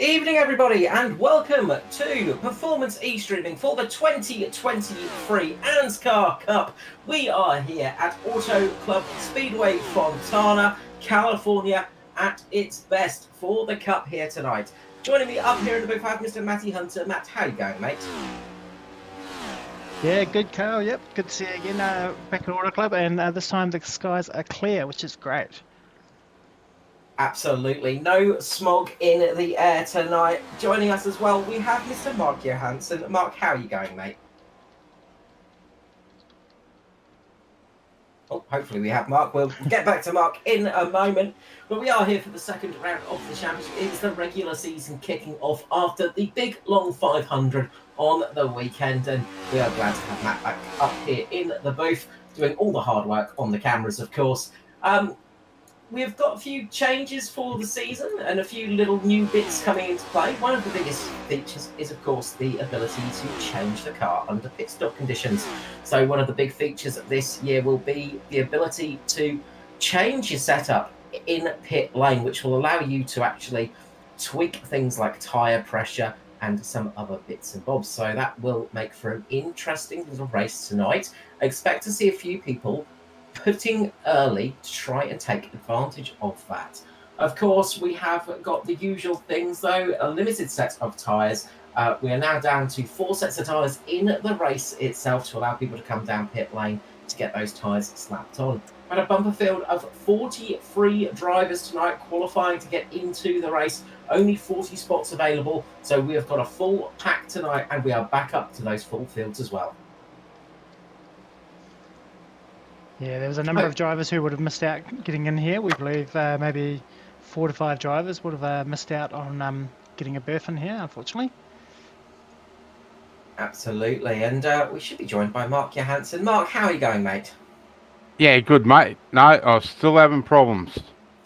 evening, everybody, and welcome to Performance e-streaming for the 2023 ANZCAR Cup. We are here at Autoclub Speedway, Fontana, California, at its best for the Cup here tonight. Joining me up here in the booth, I have Mr. Matty Hunter. Matt, how you going, mate? Yeah, good, Carl. Yep, good to see you again back at Autoclub, and this time the skies are clear, which is great. Absolutely. No smog in the air tonight. Joining us as well, we have Mr. Mark Johansson. Mark, how are you going, mate? Oh, hopefully we have Mark. We'll get back to Mark in a moment. But we are here for the second round of the championship. It's the regular season kicking off after the big long 500 on the weekend. And we are glad to have Matt back up here in the booth, doing all the hard work on the cameras, of course. We've got a few changes for the season and a few little new bits coming into play. One of the biggest features is, of course, the ability to change the car under pit stop conditions. So one of the big features this year will be the ability to change your setup in pit lane, which will allow you to actually tweak things like tyre pressure and some other bits and bobs. So that will make for an interesting little race tonight. I expect to see a few people putting early to try and take advantage of that. Of course, we have got the usual things, though, a limited set of tyres. We are now down to 4 sets of tyres in the race itself to allow people to come down pit lane to get those tyres slapped on. We had a bumper field of 43 drivers tonight qualifying to get into the race. Only 40 spots available, so we have got a full pack tonight, and we are back up to those full fields as well. Yeah, there was a number of drivers who would have missed out getting in here. We believe maybe 4 to 5 drivers would have missed out on getting a berth in here, unfortunately. Absolutely, and we should be joined by Mark Johansson. Mark, how are you going, mate? Yeah, good, mate. No, I'm still having problems.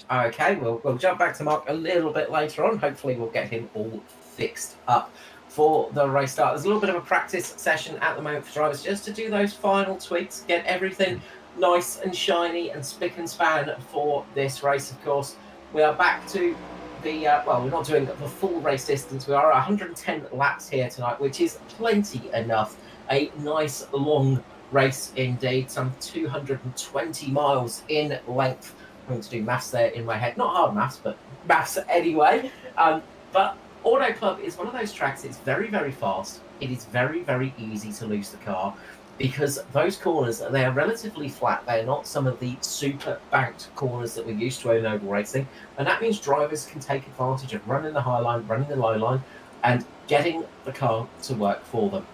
Okay, we'll jump back to Mark a little bit later on. Hopefully we'll get him all fixed up for the race start. There's a little bit of a practice session at the moment for drivers just to do those final tweaks, get everything nice and shiny and spick and span for this race. Of course, we are back to the well, we're not doing the full race distance. We are 110 laps here tonight, which is plenty enough. A nice long race indeed, some 220 miles in length. I'm going to do maths there in my head, not hard maths, but maths anyway. But Autoclub is one of those tracks. It's very, very fast. It is very, very easy to lose the car, because those corners, they are relatively flat. They're not some of the super banked corners that we're used to in oval racing. And that means drivers can take advantage of running the high line, running the low line, and getting the car to work for them.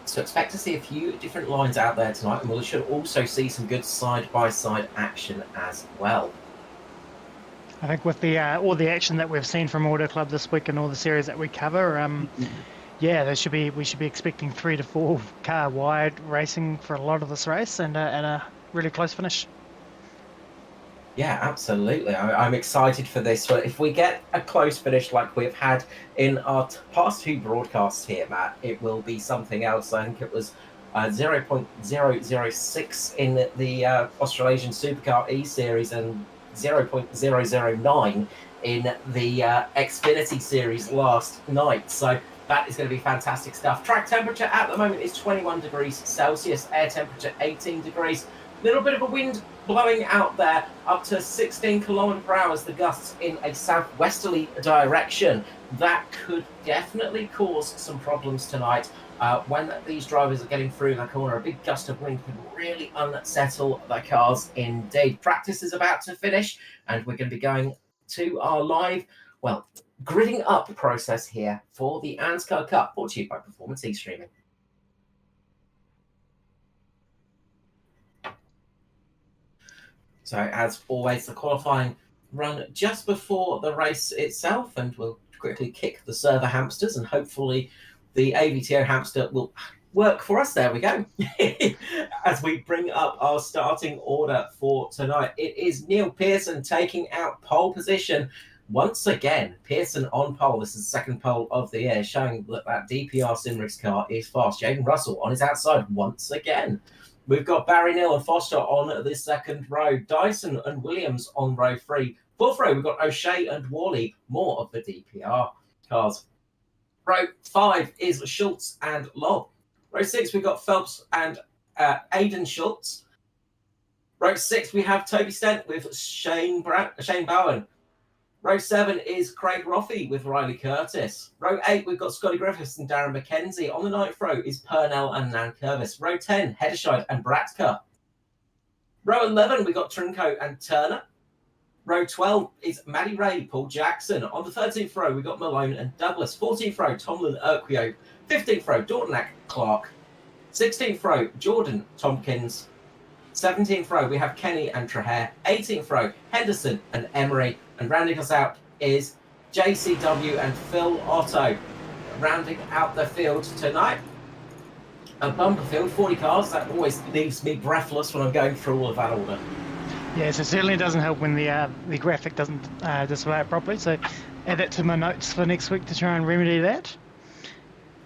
So expect to see a few different lines out there tonight, and we should also see some good side-by-side action as well. I think with the all the action that we've seen from Autoclub this week and all the series that we cover, yeah, we should be expecting 3 to 4 car wide racing for a lot of this race, and a really close finish. Yeah, absolutely. I'm excited for this. So if we get a close finish like we've had in our past 2 broadcasts here, Matt, it will be something else. I think it was 0.006 in the Australasian Supercar E Series and 0.009 in the Xfinity Series last night. So that is going to be fantastic stuff. Track temperature at the moment is 21 degrees Celsius, air temperature 18 degrees. A little bit of a wind blowing out there, up to 16 kilometers per hour, the gusts in a southwesterly direction. That could definitely cause some problems tonight. When these drivers are getting through the corner, a big gust of wind could really unsettle the cars indeed. Practice is about to finish, and we're going to be going to our live, well, gridding up process here for the ANZCAR Cup, brought to you by Performance e-streaming. So as always, the qualifying run just before the race itself, and we'll quickly kick the server hamsters, and hopefully the AVTO hamster will work for us. There we go. As we bring up our starting order for tonight, it is Neil Pearson taking out pole position. Once again, Pearson on pole. This is the second pole of the year, showing that that DPR Simrick's car is fast. Jaden Russell on his outside once again. We've got Barry Neal and Foster on the second row. Dyson and Williams on row 3. Fourth row, we've got O'Shea and Worley, more of the DPR. cars. Row 5 is Schultz and Lobb. Row 6, we've got Phelps and Aidan Schultz. Row 6, we have Toby Stent with Shane Bowen. Row 7 is Craig Roffey with Riley Curtis. Row 8, we've got Scotty Griffiths and Darren McKenzie. On the 9th row is Purnell and Nan Curvis. Row 10, Hederscheid and Bratka. Row 11, we've got Trinco and Turner. Row 12 is Maddie Ray, Paul Jackson. On the 13th row, we've got Malone and Douglas. 14th row, Tomlin Urquio. 15th row, Dortnack Clark. 16th row, Jordan Tompkins. 17th row, we have Kenny and Trahair. 18th row, Henderson and Emery. And rounding us out is JCW and Phil Otto. Rounding out the field tonight, a bumper field, 40 cars. That always leaves me breathless when I'm going through all of that order. Yes, it certainly doesn't help when the graphic doesn't display it properly. So add that to my notes for next week to try and remedy that.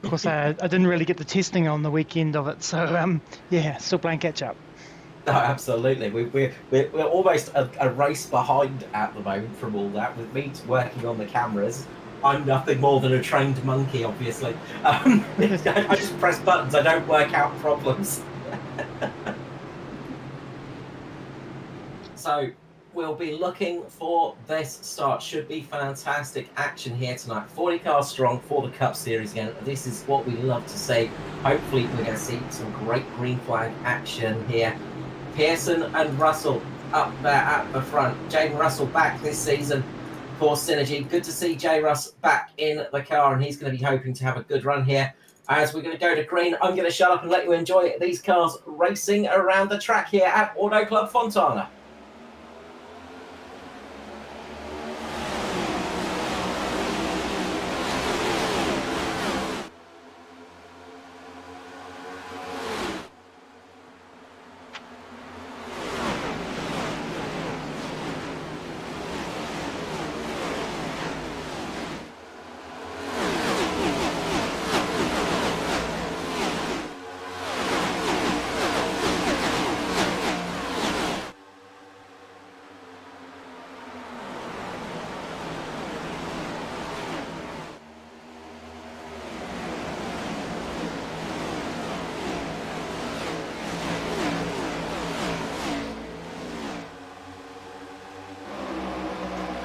Of course, I didn't really get the testing on the weekend of it, so yeah, still playing catch up. No, absolutely. We're almost a race behind at the moment from all that. With me working on the cameras, I'm nothing more than a trained monkey, obviously. I just press buttons. I don't work out problems. So we'll be looking for this start. Should be fantastic action here tonight. 40 cars strong for the Cup Series again. This is what we love to see. Hopefully we're going to see some great green flag action here. Pearson and Russell up there at the front. Jaden Russell back this season for Synergy. Good to see Jay Russ back in the car, and he's going to be hoping to have a good run here. As we're going to go to green, I'm going to shut up and let you enjoy these cars racing around the track here at Autoclub Fontana.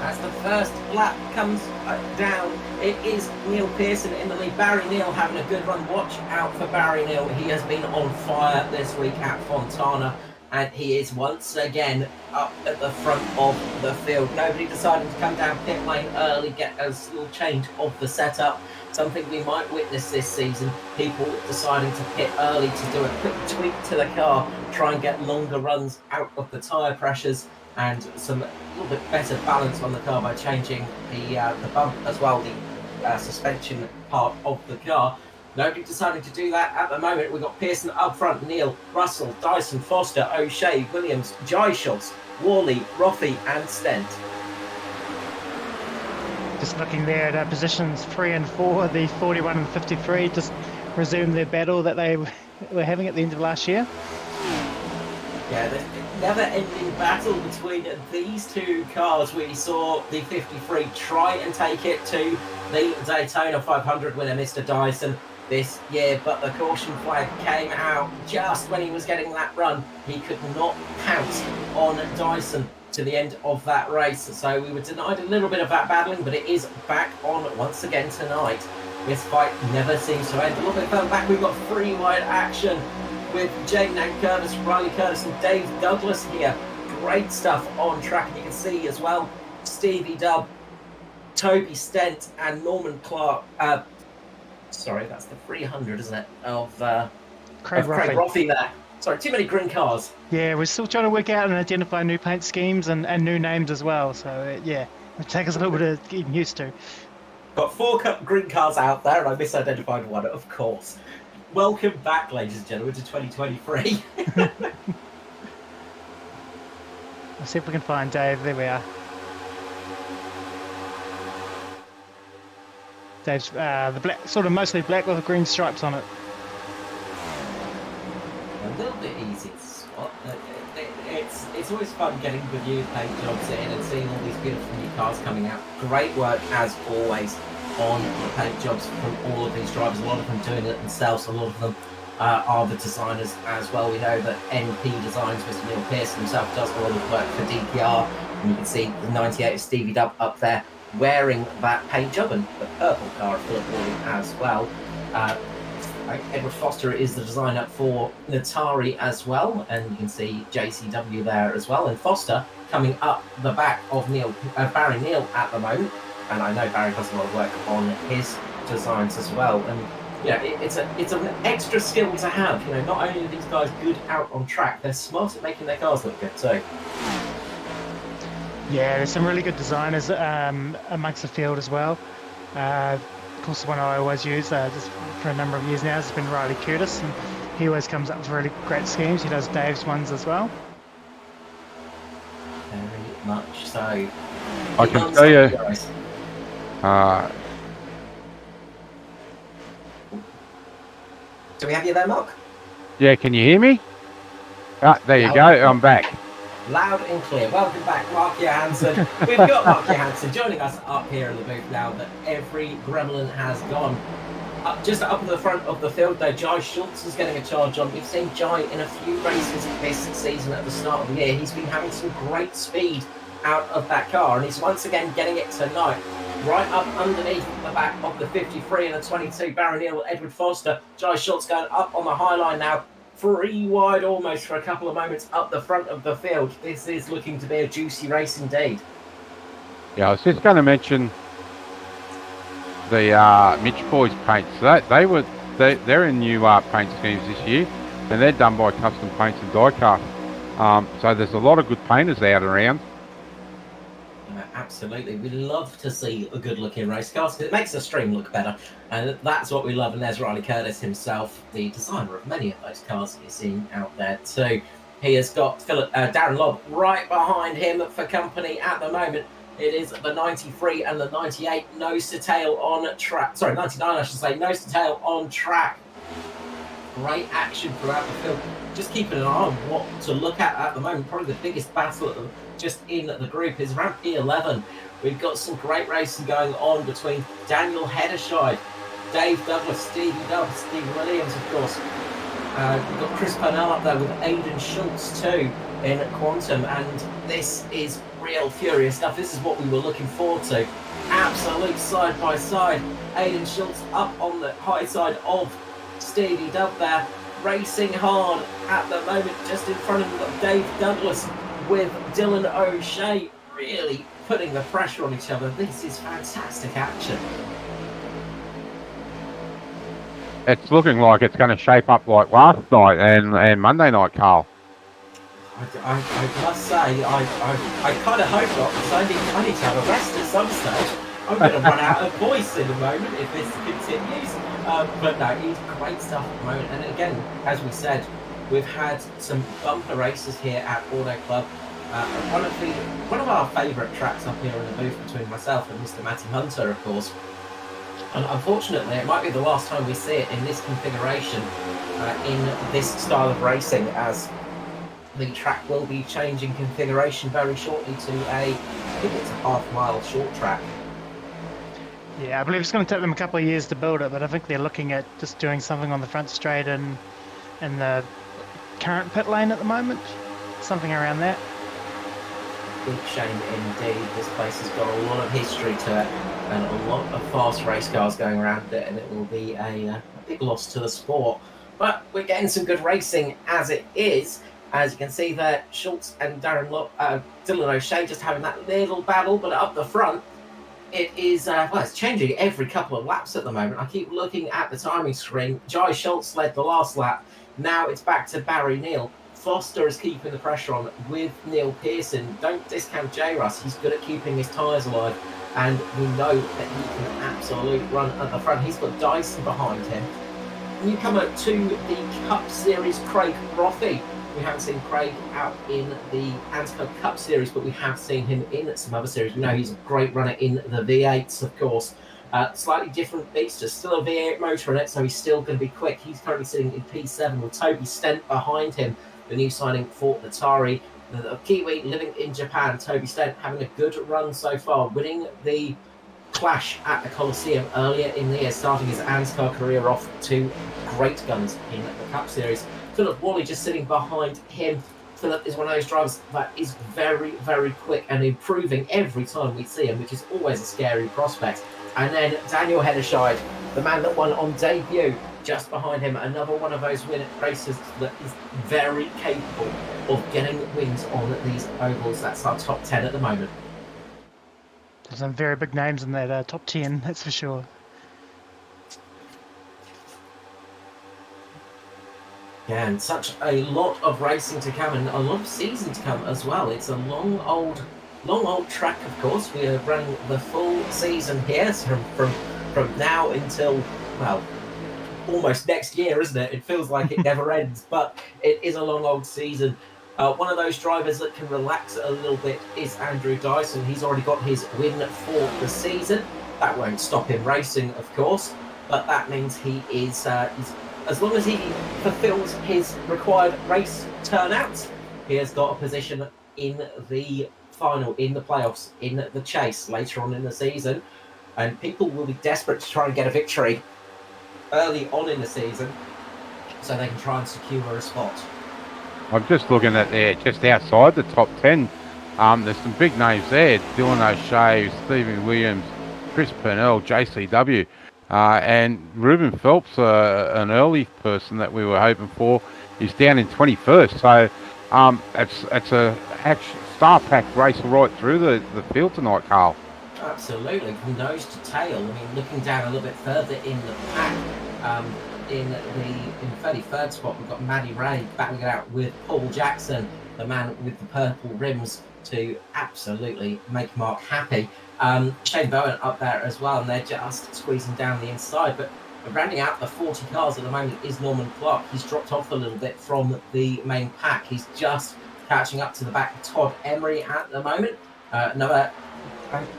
As the first lap comes down, it is Neil Pearson in the lead. Barry Neal having a good run. Watch out for Barry Neal. He has been on fire this week at Fontana, and he is once again up at the front of the field. Nobody decided to come down pit lane early, get a little change of the setup. Something we might witness this season. People deciding to pit early to do a quick tweak to the car, try and get longer runs out of the tyre pressures, and some little bit better balance on the car by changing the bump as well, the suspension part of the car. Nobody deciding to do that at the moment. We've got Pearson up front, Neil, Russell, Dyson, Foster, O'Shea, Williams, Jai Schultz, Worley, Roffey and Stent. Just looking there at positions 3 and 4, the 41 and 53 just resumed their battle that they were having at the end of last year. Yeah, the never-ending battle between these two cars. We saw the 53 try and take it to the Daytona 500 winner, Mr. Dyson, this year, but the caution flag came out just when he was getting that run. He could not pounce on Dyson to the end of that race, so we were denied a little bit of that battling, but it is back on once again tonight. This fight never seems to end. A little bit further back, we've got three-wide action with Jaden and Curtis, Riley Curtis and Dave Douglas here. Great stuff on track. You can see as well Stevie Dubb, Toby Stent and Norman Clark. Sorry, that's the 300, isn't it? Of Craig Roffey there. Sorry, too many green cars. Yeah, we're still trying to work out and identify new paint schemes and new names as well. So yeah, it'll take us a little bit of getting used to. Got 4 green cars out there, and I misidentified one, of course. Welcome back, ladies and gentlemen, to 2023. Let's see if we can find Dave. There we are. Dave's the black, sort of mostly black with the green stripes on it. A little bit easy to spot. It's always fun getting the new paint jobs in and seeing all these beautiful new cars coming out. Great work as always on the paint jobs from all of these drivers. A lot of them doing it themselves. A lot of them are the designers as well. We know that NP Designs, Mr. Neil Pearson himself, does a lot of work for DPR. And you can see the 98 of Stevie Dub up there wearing that paint job, and the purple car of Philip Warding as well. Edward Foster is the designer for Natari as well, and you can see JCW there as well. And Foster coming up the back of Barry Neal at the moment, and I know Barry does a lot of work on his designs as well. And it's an extra skill to have. Not only are these guys good out on track, they're smart at making their cars look good too. Yeah, there's some really good designers amongst the field as well. Of course, the one I always use just for a number of years now has been Riley Curtis, and he always comes up with really great schemes. He does Dave's ones as well. Very much so. I can tell you. Do we have you there, Mark? Yeah, can you hear me? There you go. I'm back. Loud and clear. Welcome back, Mark Johansson. We've got Mark Johansson joining us up here in the booth now that every gremlin has gone. Just up at the front of the field, though, Jai Schultz is getting a charge on. We've seen Jai in a few races this season at the start of the year. He's been having some great speed out of that car, and he's once again getting it tonight. Right up underneath the back of the 53 and the 22, Barry Neal, Edward Foster. Jai Schultz going up on the high line now. 3 wide almost for a couple of moments up the front of the field. This is looking to be a juicy race indeed. Yeah, I was just going to mention the Mitch Boys paints. They're in new paint schemes this year, and they're done by Custom Paints and Diecast. So there's a lot of good painters out around. Absolutely. We love to see a good looking race cars because it makes the stream look better, and that's what we love. And there's Riley Curtis himself, the designer of many of those cars you're seeing out there too. He has got Darren Lobb right behind him for company at the moment. It is the 93 and the 98 nose to tail on track. Sorry, 99 I should say, nose to tail on track. Great action throughout the field. Just keeping an eye on what to look at the moment. Probably the biggest battle just in the group is around P11. We've got some great racing going on between Daniel Hederscheid, Dave Douglas, Stevie Dub, Steve Williams, of course. We've got Chris Purnell up there with Aidan Schultz too in Quantum, and this is real furious stuff. This is what we were looking forward to. Absolute side by side. Aidan Schultz up on the high side of Stevie Dub there, racing hard at the moment, just in front of Dave Douglas with Dylan O'Shea really putting the pressure on each other. This is fantastic action. It's looking like it's going to shape up like last night and Monday night, Carl. I must say, I kind of hope not, because I need to have a rest at some stage. I'm going to run out of voice in a moment if this continues. But no, it's great stuff at the moment. And again, as we said, we've had some bumper races here at Autoclub. One of our favourite tracks up here in the booth between myself and Mr. Matty Hunter, of course. And unfortunately, it might be the last time we see it in this configuration, in this style of racing, as the track will be changing configuration very shortly to I think it's a half-mile short track. Yeah, I believe it's going to take them a couple of years to build it, but I think they're looking at just doing something on the front straight in the current pit lane at the moment, something around that. Big shame indeed. This place has got a lot of history to it and a lot of fast race cars going around it, and it will be a big loss to the sport. But we're getting some good racing as it is. As you can see there, Schultz and Dylan O'Shea just having that little battle, but up the front, it is, it's changing every couple of laps at the moment. I keep looking at the timing screen. Jai Schultz led the last lap. Now it's back to Barry Neal. Foster is keeping the pressure on with Neil Pearson. Don't discount J. Russ. He's good at keeping his tyres alive. And we know that he can absolutely run at the front. He's got Dyson behind him. Newcomer to the Cup Series, Craig Rothie. We haven't seen Craig out in the ANZCAR Cup Series, but we have seen him in some other series. We know he's a great runner in the V8s, of course. Slightly different beast, just still a V8 motor in it, so he's still going to be quick. He's currently sitting in P7 with Toby Stent behind him, the new signing for Natari. The Kiwi living in Japan, Toby Stent, having a good run so far, winning the clash at the Coliseum earlier in the year, starting his ANZCAR career off to great guns in the Cup Series. Philip Wally just sitting behind him. Philip is one of those drivers that is very, very quick and improving every time we see him, which is always a scary prospect. And then Daniel Hederscheid, the man that won on debut, just behind him, another one of those racers that is very capable of getting wins on these ovals. That's our top 10 at the moment. There's some very big names in that top 10, that's for sure. Yeah, and such a lot of racing to come and a lot of season to come as well. It's a long old track, of course. We are running the full season here, so from now until, well, almost next year, isn't it? It feels like it never ends, but it is a long old season. One of those drivers that can relax a little bit is Andrew Dyson. He's already got his win for the season. That won't stop him racing, of course, but that means he is, as long as he fulfills his required race turnouts, he has got a position in the final, in the playoffs, in the chase later on in the season. And people will be desperate to try and get a victory early on in the season so they can try and secure a spot. I'm just looking at there, just outside the top 10. There's some big names there. Dylan O'Shea, Stephen Williams, Chris Purnell, JCW. And Ruben Phelps, an early person that we were hoping for, is down in 21st. So it's a star-packed race right through the field tonight, Carl. Absolutely, from nose to tail. I mean, looking down a little bit further in the pack, in 33rd spot, we've got Maddie Ray battling it out with Paul Jackson, the man with the purple rims, to absolutely make Mark happy. Shane Bowen up there as well, and they're just squeezing down the inside. But rounding out the 40 cars at the moment is Norman Clark. He's dropped off a little bit from the main pack. He's just catching up to the back of Todd Emery at the moment. Another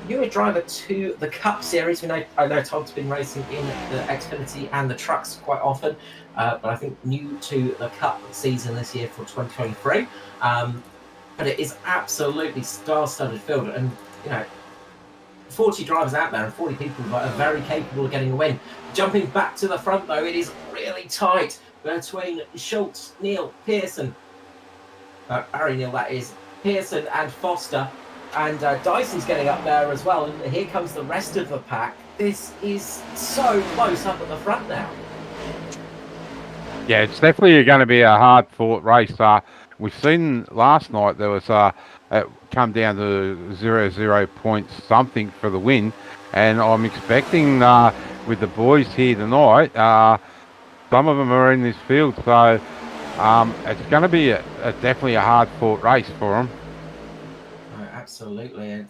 newer driver to the Cup Series. I know Todd's been racing in the Xfinity and the trucks quite often, but I think new to the Cup season this year for 2023. But it is absolutely star-studded field, and 40 drivers out there and 40 people that are very capable of getting a win. Jumping back to the front though, it is really tight between Schultz, Neal, Pearson, Barry Neal that is, Pearson and Foster, and Dyson's getting up there as well, and here comes the rest of the pack. This is so close up at the front now. Yeah, it's definitely going to be a hard-fought race. We've seen last night there was it come down to 0 point something for the win, and I'm expecting with the boys here tonight, some of them are in this field, so it's going to be definitely a hard-fought race for them. Absolutely.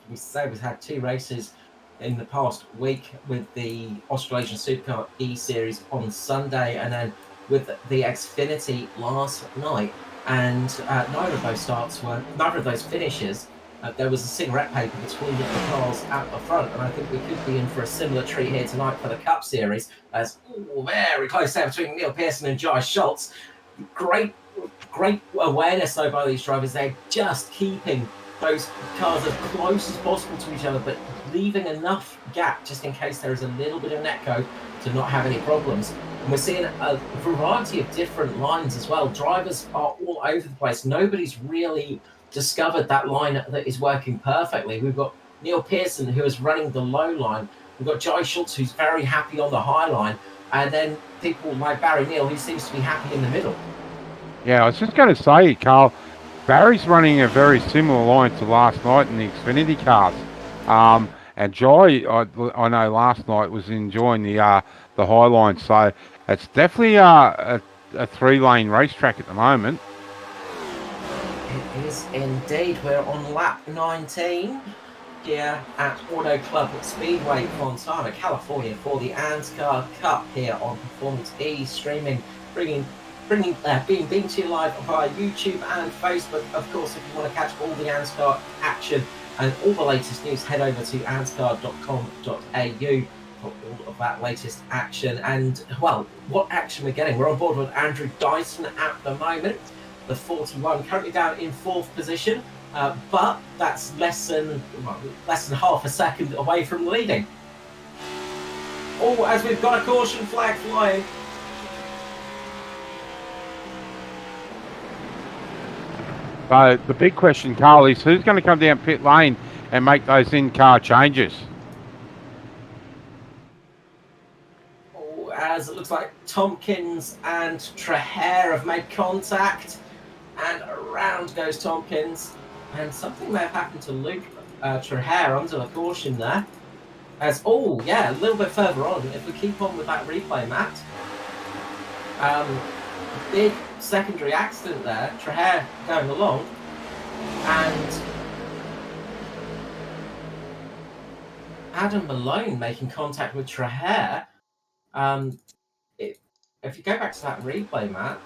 We've had two races in the past week with the Australasian Supercar E-Series on Sunday, and then with the Xfinity last night. And neither of those finishes, there was a cigarette paper between the cars at the front, and I think we could be in for a similar treat here tonight for the Cup Series. As very close there between Neil Pearson and Josh Schultz. Great awareness though by these drivers. They're just keeping those cars as close as possible to each other, but leaving enough gap just in case there is a little bit of netco to not have any problems. And we're seeing a variety of different lines as well. Drivers are all over the place. Nobody's really discovered that line that is working perfectly. We've got Neil Pearson, who is running the low line. We've got Jai Schultz, who's very happy on the high line. And then people like Barry Neal, who seems to be happy in the middle. Yeah, I was just going to say, Carl, Barry's running a very similar line to last night in the Xfinity cars. And Jai, I know last night was enjoying the high line. So it's definitely a three-lane racetrack at the moment. It is indeed. We're on lap 19 here at Autoclub Speedway, Fontana, California, for the ANZCAR Cup here on Performance E, streaming, being beamed to you live via YouTube and Facebook. Of course, if you want to catch all the ANZCAR action and all the latest news, head over to anzcar.com.au for all of that latest action. And, well, what action we're getting. We're on board with Andrew Dyson at the moment, the 41, currently down in 4th position. but that's less than half a second away from leading. Oh, as we've got a caution flag flying. So the big question, Carl, is who's going to come down pit lane and make those in-car changes? Oh, as it looks like Tompkins and Trahair have made contact, and around goes Tompkins, and something may have happened to Luke Trahair under the caution there. As a little bit further on, if we keep on with that replay, Matt, big secondary accident there, Trahair going along, and Adam Malone making contact with Trahair. If you go back to that replay, Matt,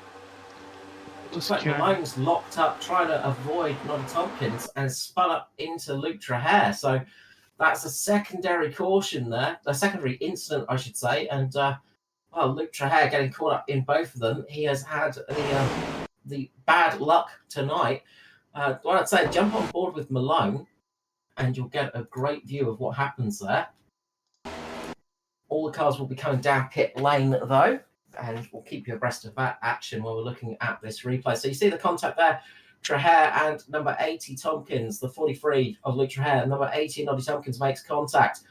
it looks like Malone's locked up trying to avoid Noddy Tompkins and spun up into Luke Trahair. So that's a secondary caution there, a secondary incident, I should say, and Luke Trahair getting caught up in both of them. He has had the bad luck tonight. I'd say jump on board with Malone and you'll get a great view of what happens there. All the cars will be coming down pit lane though, and we'll keep you abreast of that action while we're looking at this replay. So you see the contact there, Trahair and number 80 Tompkins, the 43 of Luke Trahair, number 80 Noddy Tompkins makes contact.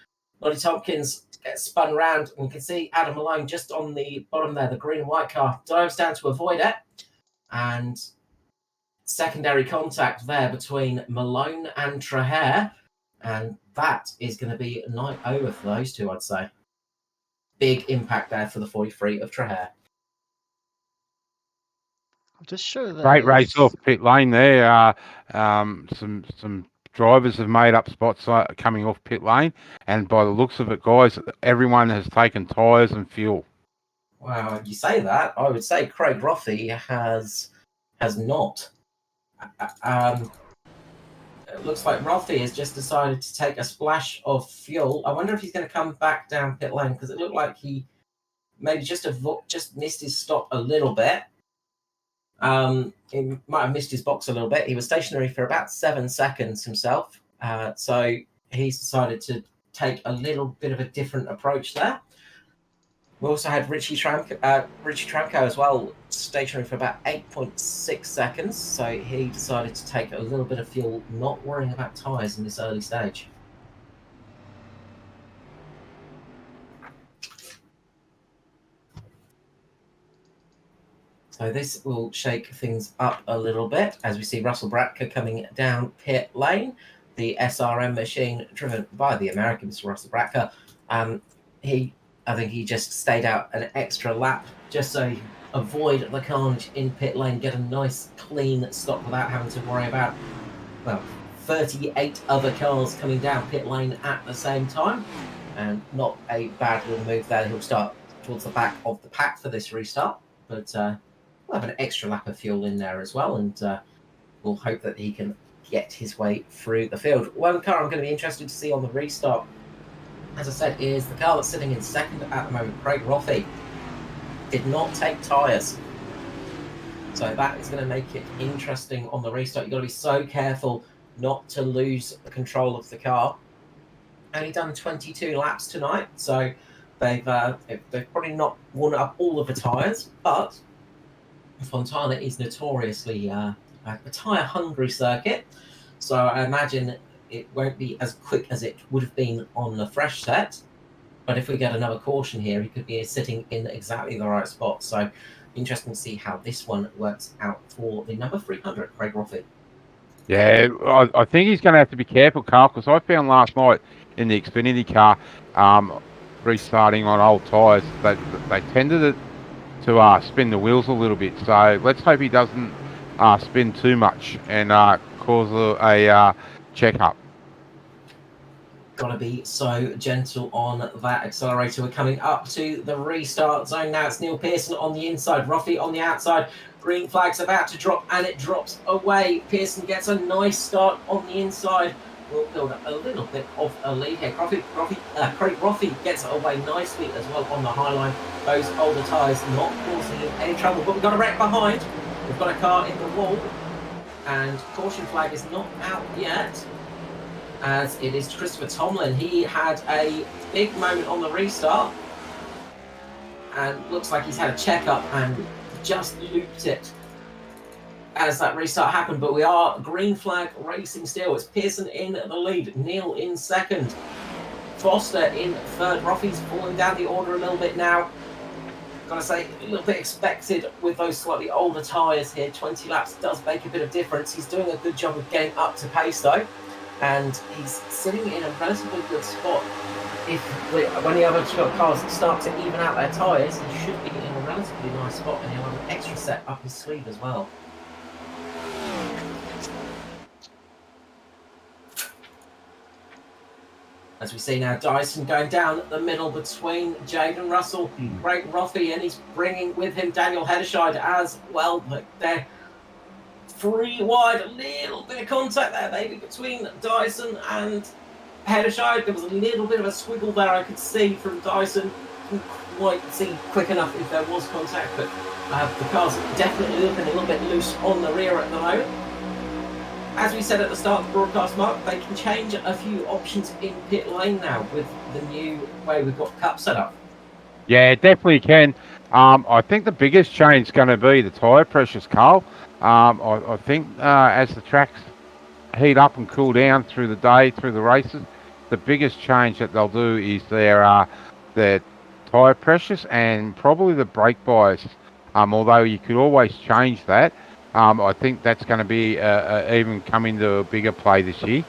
Noddy Tompkins gets spun round, and you can see Adam Malone just on the bottom there, the green and white car, dives down to avoid it. And secondary contact there between Malone and Trahair. And that is going to be a night over for those two, I'd say. Big impact there for the 43 of Trahair. I'll just show that. Great race off pit lane there. Some drivers have made up spots coming off pit lane, and by the looks of it, guys, everyone has taken tyres and fuel. Wow, you say that. I would say Craig Rothie has not. It looks like Rothie has just decided to take a splash of fuel. I wonder if he's going to come back down pit lane, because it looked like he maybe just missed his stop a little bit. He might have missed his box a little bit. He was stationary for about 7 seconds himself. So he's decided to take a little bit of a different approach there. We also had Richie Tramko as well, stationary for about 8.6 seconds. So he decided to take a little bit of fuel, not worrying about tyres in this early stage. So this will shake things up a little bit as we see Russell Bratka coming down pit lane. The SRM machine driven by the American Mr. Russell Bratka. I think he just stayed out an extra lap just so he could avoid the carnage in pit lane, get a nice clean stop without having to worry about 38 other cars coming down pit lane at the same time. And not a bad little move there. He'll start towards the back of the pack for this restart, but we'll have an extra lap of fuel in there as well, and we'll hope that he can get his way through the field. One car I'm going to be interested to see on the restart, as I said, is the car that's sitting in second at the moment, Craig Rothie. Did not take tyres. So that is going to make it interesting on the restart. You've got to be so careful not to lose control of the car. Only done 22 laps tonight, so they've probably not worn up all of the tyres, but Fontana is notoriously a tyre-hungry circuit, so I imagine it won't be as quick as it would have been on the fresh set. But if we get another caution here, he could be sitting in exactly the right spot. So interesting to see how this one works out for the number 300, Craig Rothie. Yeah, I think he's going to have to be careful, Carl, because I found last night in the Xfinity car, restarting on old tyres, they tended to spin the wheels a little bit. So let's hope he doesn't spin too much and cause a check-up. Got to be so gentle on that accelerator. We're coming up to the restart zone now. It's Neil Pearson on the inside, Rothie on the outside. Green flag's about to drop, and it drops away. Pearson gets a nice start on the inside. We'll build up a little bit of a lead here. Craig Rothie gets away nicely as well on the high line. Those older tyres not causing him any trouble, but we've got a wreck behind. We've got a car in the wall. And caution flag is not out yet, as it is Christopher Tomlin. He had a big moment on the restart, and looks like he's had a checkup and just looped it as that restart happened. But we are green flag racing still. It's Pearson in the lead, Neil in second, Foster in third. Ruffy's falling down the order a little bit now. Gotta say, a little bit expected with those slightly older tyres here. 20 laps does make a bit of difference. He's doing a good job of getting up to pace though, and he's sitting in a relatively good spot. When the other cars start to even out their tyres, he should be in a relatively nice spot, and he'll have an extra set up his sleeve as well. As we see now, Dyson going down the middle between Jade and Russell. Great Roffey, and he's bringing with him Daniel Hederscheid as well. But they're 3 wide, a little bit of contact there maybe between Dyson and Hederscheid. There was a little bit of a squiggle there I could see from Dyson. Couldn't quite see quick enough if there was contact, but the car's definitely looking a little bit loose on the rear at the moment. As we said at the start of the broadcast, Mark, they can change a few options in pit lane now with the new way we've got Cup set up. Yeah, definitely can. I think the biggest change is going to be the tyre pressures, Carl. I think as the tracks heat up and cool down through the day, through the races, the biggest change that they'll do is their tyre pressures and probably the brake bias. Although you could always change that. I think that's going to be even come into a bigger play this year.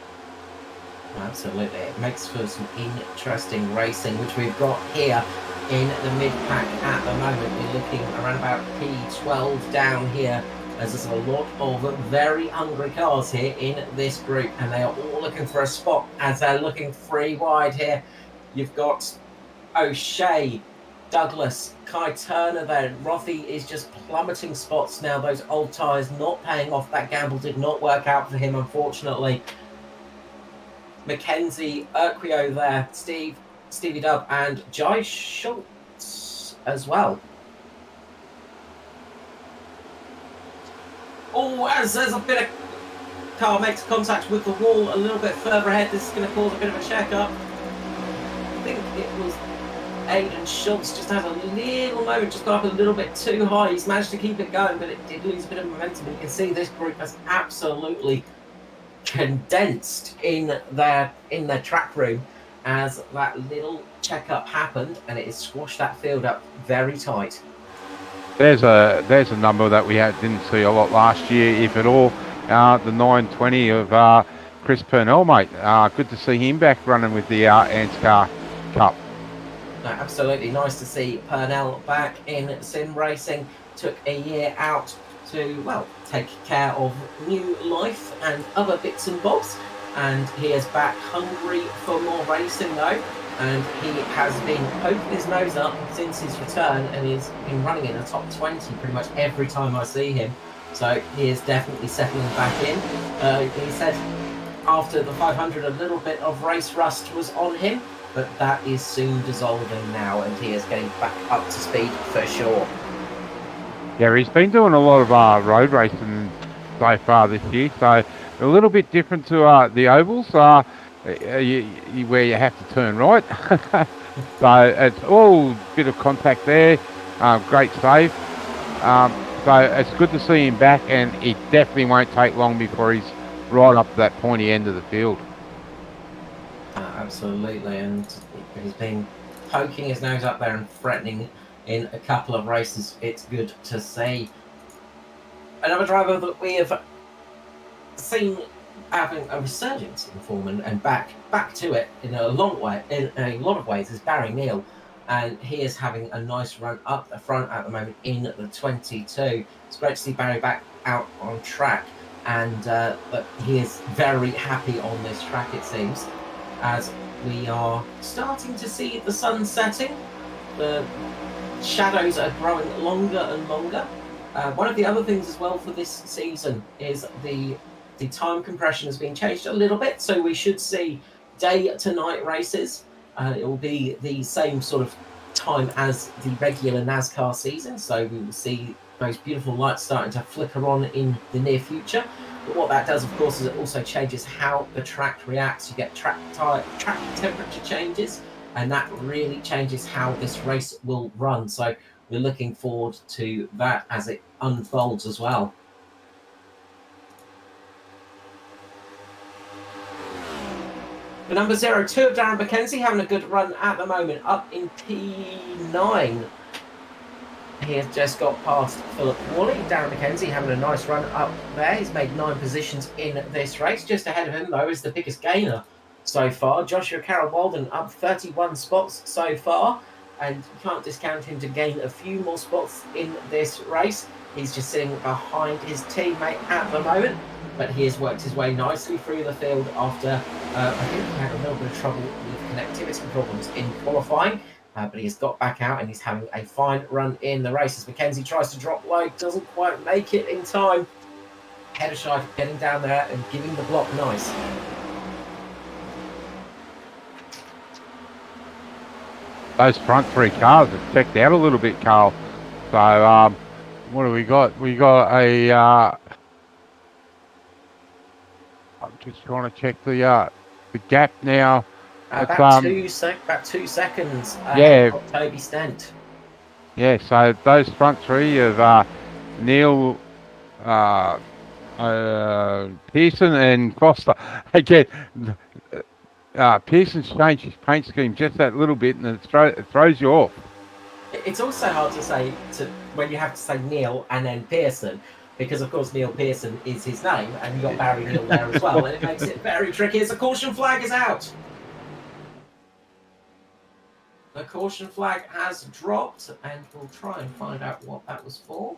Absolutely. It makes for some interesting racing, which we've got here in the mid-pack at the moment. We're looking around about P12 down here, as there's a lot of very hungry cars here in this group, and they are all looking for a spot as they're looking 3 wide here. You've got O'Shea, Douglas, Kai Turner there. Roffey is just plummeting spots now. Those old tyres not paying off. That gamble did not work out for him, unfortunately. Mackenzie, Urquio there, Stevie Dub, and Jai Schultz as well. Oh, as there's a bit of car makes contact with the wall a little bit further ahead, this is going to cause a bit of a check-up. I think it was Aiden Schultz just had a little moment, just got up a little bit too high. He's managed to keep it going, but it did lose a bit of momentum. You can see this group has absolutely condensed in their track room as that little checkup happened, and it has squashed that field up very tight. There's a number that we didn't see a lot last year, if at all. The 920 of Chris Purnell, mate. Good to see him back running with the ANZCAR Cup. No, absolutely nice to see Purnell back in sim racing. Took a year out to, well, take care of new life and other bits and bobs, and he is back hungry for more racing though, and he has been poking his nose up since his return, and he's been running in the top 20 pretty much every time I see him, so he is definitely settling back in. He said after the 500 a little bit of race rust was on him, but that is soon dissolving now, and he is getting back up to speed for sure. Yeah, he's been doing a lot of road racing so far this year, so a little bit different to the ovals, where you have to turn right. So it's all a bit of contact there, great save. So it's good to see him back, and it definitely won't take long before he's right up to that pointy end of the field. Absolutely, and he's been poking his nose up there and threatening in a couple of races. It's good to see. Another driver that we have seen having a resurgence in form and back to it in a lot of ways is Barry Neal, and he is having a nice run up the front at the moment in the 22. It's great to see Barry back out on track, and but he is very happy on this track, it seems, as we are starting to see the sun setting. The shadows are growing longer and longer. One of the other things as well for this season is the time compression has been changed a little bit, so we should see day to night races. It will be the same sort of time as the regular NASCAR season, so we will see those beautiful lights starting to flicker on in the near future. But what that does, of course, is it also changes how the track reacts. You get track temperature changes, and that really changes how this race will run. So we're looking forward to that as it unfolds as well. The number 02 of Darren McKenzie having a good run at the moment, up in P9. He has just got past Philip Worley. Darren McKenzie having a nice run up there. He's made 9 positions in this race. Just ahead of him, though, is the biggest gainer so far. Joshua Carroll Walden up 31 spots so far. And you can't discount him to gain a few more spots in this race. He's just sitting behind his teammate at the moment. But he has worked his way nicely through the field after, I think he had a little bit of trouble with connectivity problems in qualifying. But he has got back out and he's having a fine run in the race as McKenzie tries to drop low, doesn't quite make it in time. Header shy getting down there and giving the block nice. Those front 3 cars have checked out a little bit, Carl. So what do we got? We got a I'm just trying to check the gap now. About 2 seconds. Yeah. Toby Stent. Yeah, so those front 3 of Neil, Pearson and Costa. Again, Pearson's changed his paint scheme just that little bit, and it throws you off. It's also hard to say when you have to say Neil and then Pearson, because of course Neil Pearson is his name, and you got Barry Neil there as well, and it makes it very tricky as the caution flag is out. The caution flag has dropped, and we'll try and find out what that was for.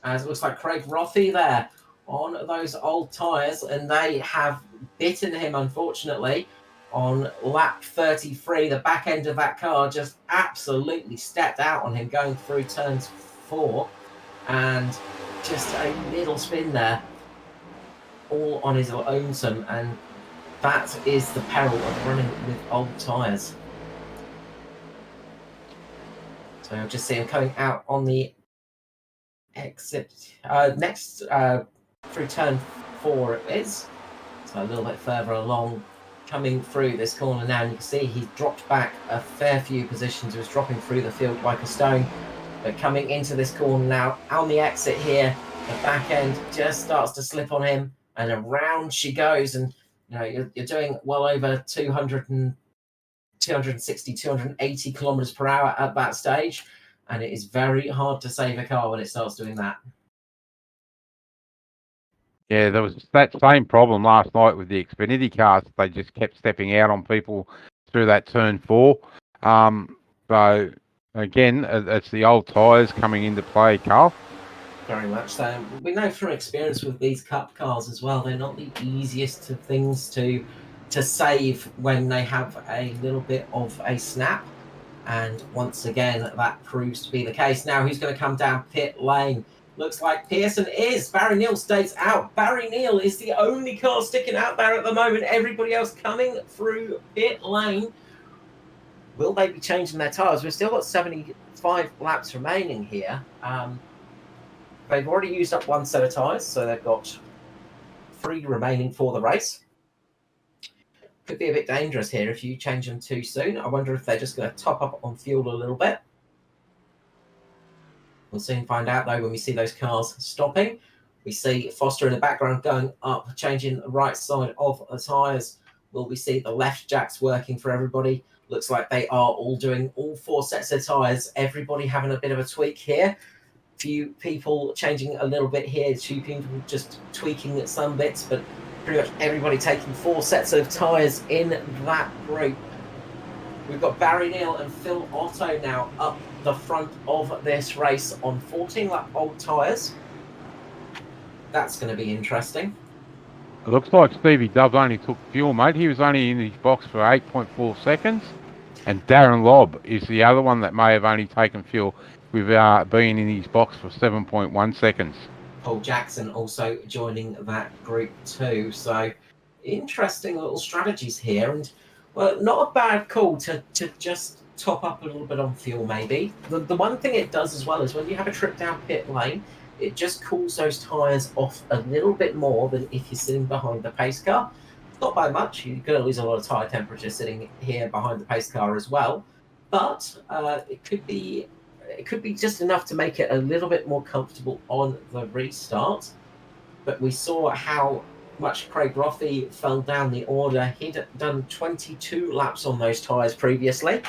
As it looks like Craig Rothie there on those old tyres, and they have bitten him, unfortunately, on lap 33. The back end of that car just absolutely stepped out on him going through turns 4, and just a little spin there, all on his lonesome, and that is the peril of running with old tyres. So I'll just see him coming out on the exit next through turn 4 it is. So a little bit further along, coming through this corner now, and you can see he's dropped back a fair few positions. He was dropping through the field like a stone. But coming into this corner now, on the exit here, the back end just starts to slip on him, and around she goes, and you know you're doing well over 260, 280 kilometers per hour at that stage, and it is very hard to save a car when it starts doing that. Yeah, there was that same problem last night with the Xfinity cars. They just kept stepping out on people through that turn 4. So again, it's the old tyres coming into play, Carl. Very much so. We know from experience with these Cup cars as well, they're not the easiest of things to save when they have a little bit of a snap. And once again, that proves to be the case. Now, who's going to come down pit lane? Looks like Pearson is. Barry Neal stays out. Barry Neal is the only car sticking out there at the moment. Everybody else coming through pit lane. Will they be changing their tyres? We've still got 75 laps remaining here. They've already used up 1 set of tyres, so they've got 3 remaining for the race. Could be a bit dangerous here if you change them too soon. I wonder if they're just going to top up on fuel a little bit. We'll soon find out, though, when we see those cars stopping. We see Foster in the background going up, changing the right side of the tyres. Will we see the left jacks working for everybody? Looks like they are all doing all 4 sets of tyres. Everybody having a bit of a tweak here. Few people changing a little bit here. 2 people just tweaking some bits, but pretty much everybody taking 4 sets of tyres in that group. We've got Barry Neal and Phil Otto now up the front of this race on 14-lap old tyres. That's going to be interesting. It looks like Stevie Dubs only took fuel, mate. He was only in his box for 8.4 seconds. And Darren Lobb is the other one that may have only taken fuel with being in his box for 7.1 seconds. Paul Jackson also joining that group too. So interesting little strategies here. And well, not a bad call to just top up a little bit on fuel, maybe. The one thing it does as well is when you have a trip down pit lane, it just cools those tyres off a little bit more than if you're sitting behind the pace car. Not by much. You're going to lose a lot of tyre temperature sitting here behind the pace car as well. But it could be just enough to make it a little bit more comfortable on the restart. But we saw how much Craig Rothie fell down the order. He'd done 22 laps on those tyres previously.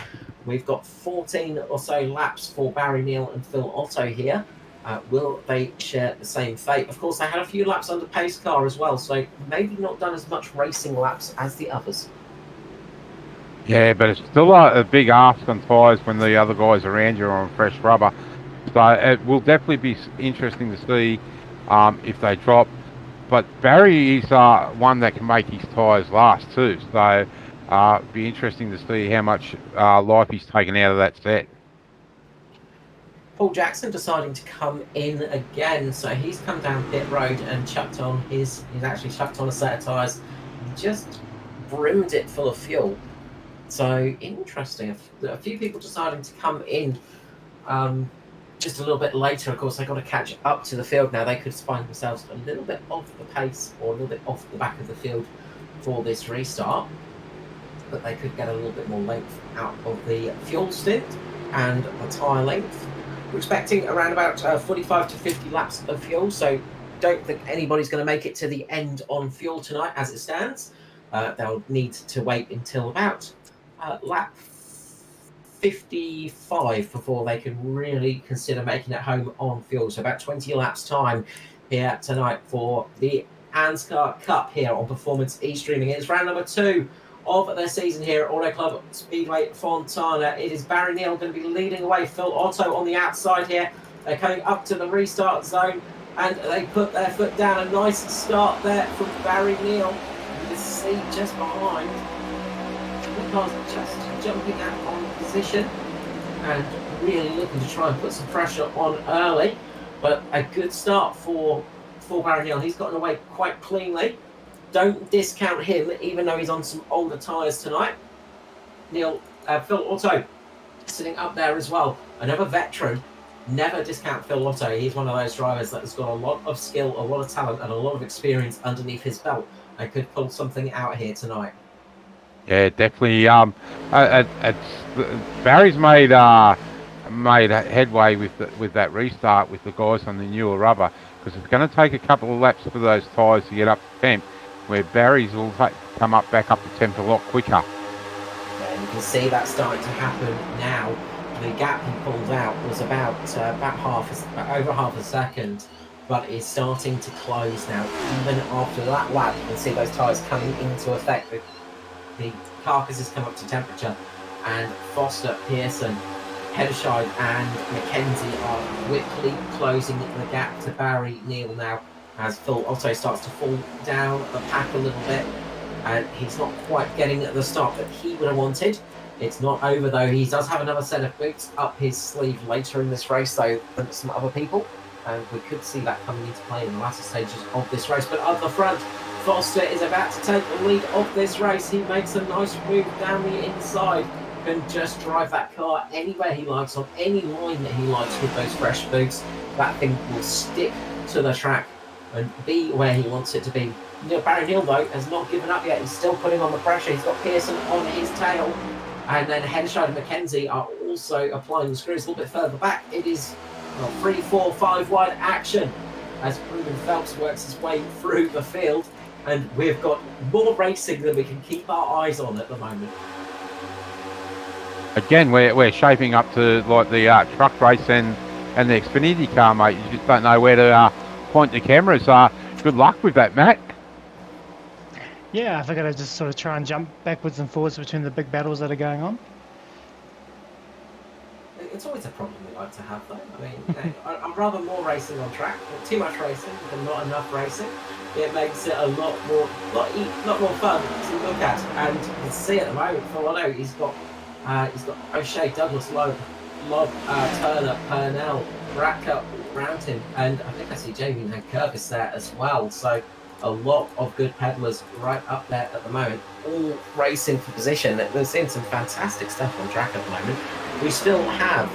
We've got 14 or so laps for Barry Neal and Phil Otto here. Will they share the same fate? Of course, they had a few laps under pace car as well, so maybe not done as much racing laps as the others. Yeah, but it's still a big ask on tyres when the other guys around you are on fresh rubber. So it will definitely be interesting to see if they drop. But Barry is one that can make his tyres last too. So be interesting to see how much life he's taken out of that set. Paul Jackson deciding to come in again, so he's come down pit road and chucked on he's actually chucked on a set of tyres, just brimmed it full of fuel. So interesting. A few people deciding to come in just a little bit later. Of course, they've got to catch up to the field now. They could find themselves a little bit off the pace or a little bit off the back of the field for this restart, but they could get a little bit more length out of the fuel stint and the tyre length. We're expecting around about 45 to 50 laps of fuel, so don't think anybody's going to make it to the end on fuel tonight as it stands. They'll need to wait until about lap 55 before they can really consider making it home on fuel. So about 20 laps time here tonight for the ANZCAR Cup here on Performance E-Streaming. It's round number 2 of their season here at Autoclub Speedway Fontana. It is Barry Neal going to be leading away. Phil Otto on the outside here. They're coming up to the restart zone and they put their foot down. A nice start there from Barry Neal. You can see just behind. The car's just jumping out on position and really looking to try and put some pressure on early. But a good start for Barry Neal. He's gotten away quite cleanly. Don't discount him, even though he's on some older tyres tonight. Phil Otto sitting up there as well. Another veteran. Never discount Phil Otto. He's one of those drivers that has got a lot of skill, a lot of talent, and a lot of experience underneath his belt. And could pull something out here tonight. Yeah, definitely. Barry's made headway with that restart with the guys on the newer rubber, because it's going to take a couple of laps for those tyres to get up to temp, where Barry's will come back up to temp a lot quicker. And you can see that starting to happen now. The gap he pulled out was about over half a second, but is starting to close now. Even after that lap, you can see those tyres coming into effect. The carcasses come up to temperature, and Foster, Pearson, Hedderscheid and Mackenzie are quickly closing the gap to Barry Neal now, as Phil Otto starts to fall down the pack a little bit, and he's not quite getting the start that he would have wanted. It's not over though. He does have another set of boots up his sleeve later in this race though than some other people, and we could see that coming into play in the latter stages of this race. But up the front, Foster is about to take the lead of this race. He makes a nice move down the inside, can just drive that car anywhere he likes, on any line that he likes with those fresh boots. That thing will stick to the track and be where he wants it to be. Barry Neal, though, has not given up yet. He's still putting on the pressure. He's got Pearson on his tail. And then Hedderscheid and Mackenzie are also applying the screws a little bit further back. It is 3, 4, 5 wide action as Ruben Phelps works his way through the field. And we've got more racing than we can keep our eyes on at the moment. Again, we're shaping up to like the truck race and the Xfinity car, mate. You just don't know where to point the cameras. Good luck with that, Matt. Yeah, I think I just sort of try and jump backwards and forwards between the big battles that are going on. It's always a problem we like to have, though. I mean, I'd rather more racing on track. Too much racing than not enough racing. It makes it a lot more fun to look at. And you can see at the moment, for what I know, he's got O'Shea, Douglas, Loeb, Turner, Purnell, Bracker around him, and I think I see Jamie Nankervis there as well. So a lot of good pedalers right up there at the moment, all racing for position. We're seeing some fantastic stuff on track at the moment. We still have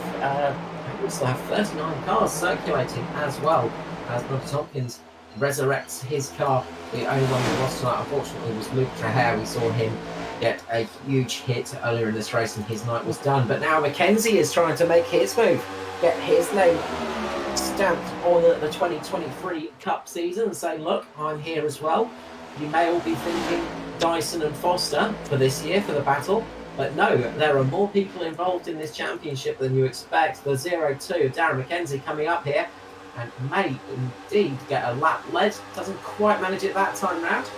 39 cars circulating as well, as Bobby Tompkins resurrects his car. The only one we lost tonight, unfortunately, was Luke Traher. We saw him get a huge hit earlier in this race and his night was done. But now Mackenzie is trying to make his move, get his name stamped on the 2023 Cup season and say, look, I'm here as well. You may all be thinking Dyson and Foster for this year for the battle, but no, there are more people involved in this championship than you expect. The 0-2 of Darren McKenzie coming up here and may indeed get a lap led. Doesn't quite manage it that time round.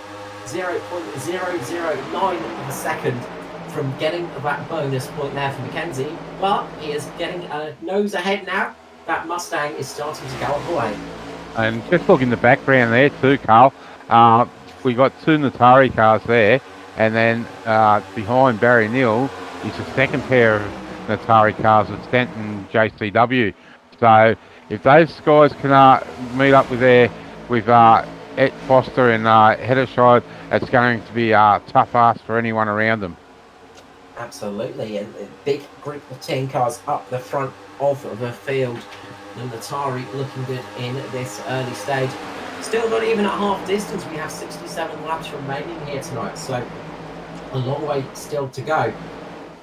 0.009 of a second from getting that bonus point there for Mackenzie, but he is getting a nose ahead now. That Mustang is starting to gallop away. And just look in the background there too, Carl. We got two Natari cars there, and then behind Barry Neal is the second pair of Natari cars with Stanton JCW. So if those guys can meet up with Ed Foster and Heddershide, it's going to be a tough ask for anyone around them. Absolutely, and a big group of 10 cars up the front of the field. And Natari looking good in this early stage. Still not even at half distance. We have 67 laps remaining here tonight, so a long way still to go.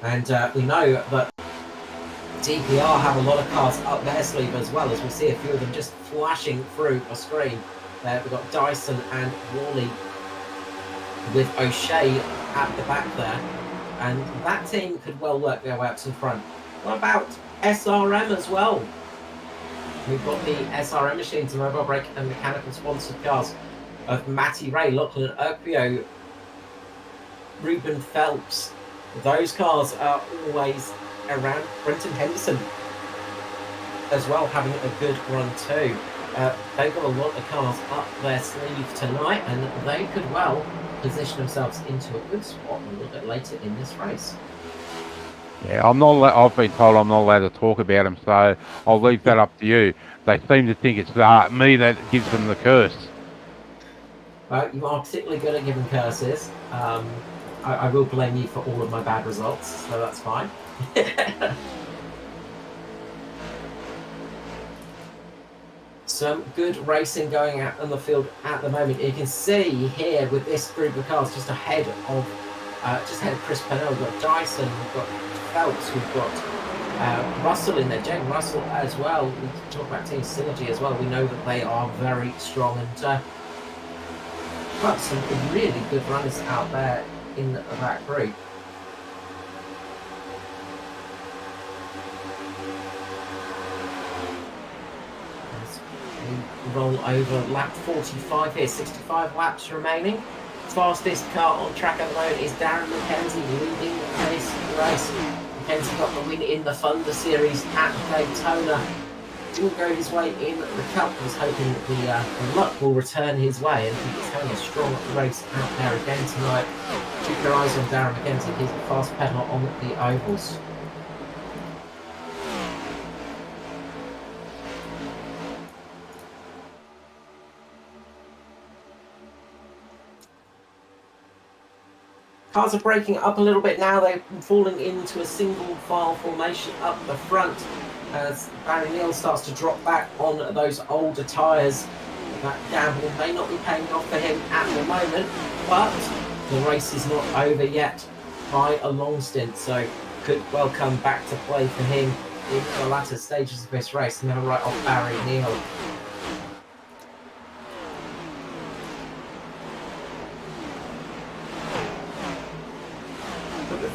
And we know that DPR have a lot of cars up their sleeve as well, as we see a few of them just flashing through a screen. We've got Dyson and Worley with O'Shea at the back there. And that team could well work their way up to the front. What about SRM as well? We've got the SRM machines, the mobile brake and mechanical sponsored cars of Matty Ray, Lachlan Urquio, Ruben Phelps. Those cars are always around. Brenton Henderson as well, having a good run too. They've got a lot of cars up their sleeve tonight, and they could well position themselves into a good spot a little bit later in this race. Yeah, I've been told I'm not allowed to talk about them, so I'll leave that up to you. They seem to think it's me that gives them the curse. You are particularly good at giving curses. I will blame you for all of my bad results, so that's fine. Some good racing going out on the field at the moment. You can see here with this group of cars just ahead of Chris Pennell. We've got Dyson, we've got Phelps, we've got Russell in there, Jane Russell as well. We can talk about Team Synergy as well. We know that they are very strong and got some really good runners out there in that group. Roll over lap 45 here, 65 laps remaining. Fastest car on track at the moment is Darren McKenzie leading this race. McKenzie got the win in the Thunder Series at Daytona. Didn't go his way in the Cup. Was hoping the luck will return his way, and he's having a strong race out there again tonight. Keep your eyes on Darren McKenzie. He's a fast pedaler on the ovals. Cars are breaking up a little bit now. They're falling into a single file formation up the front as Barry Neal starts to drop back on those older tyres. That gamble may not be paying off for him at the moment, but the race is not over yet by a long stint, so could well come back to play for him in the latter stages of this race. Never right off Barry Neal.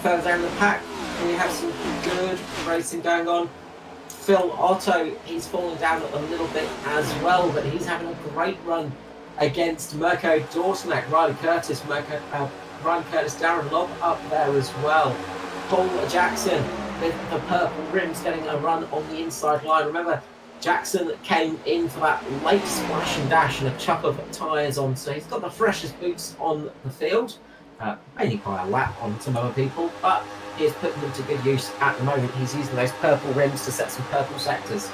Further down the pack, we have some good racing going on. Phil Otto, he's falling down a little bit as well, but he's having a great run against Mirko Dortnack, Riley Curtis, Darren Lobb up there as well. Paul Jackson with the purple rims getting a run on the inside line. Remember, Jackson came in for that late splash and dash and a chuck of tyres on, so he's got the freshest boots on the field. Mainly by a lap on some other people, but he is putting them to good use at the moment. He's using those purple rims to set some purple sectors.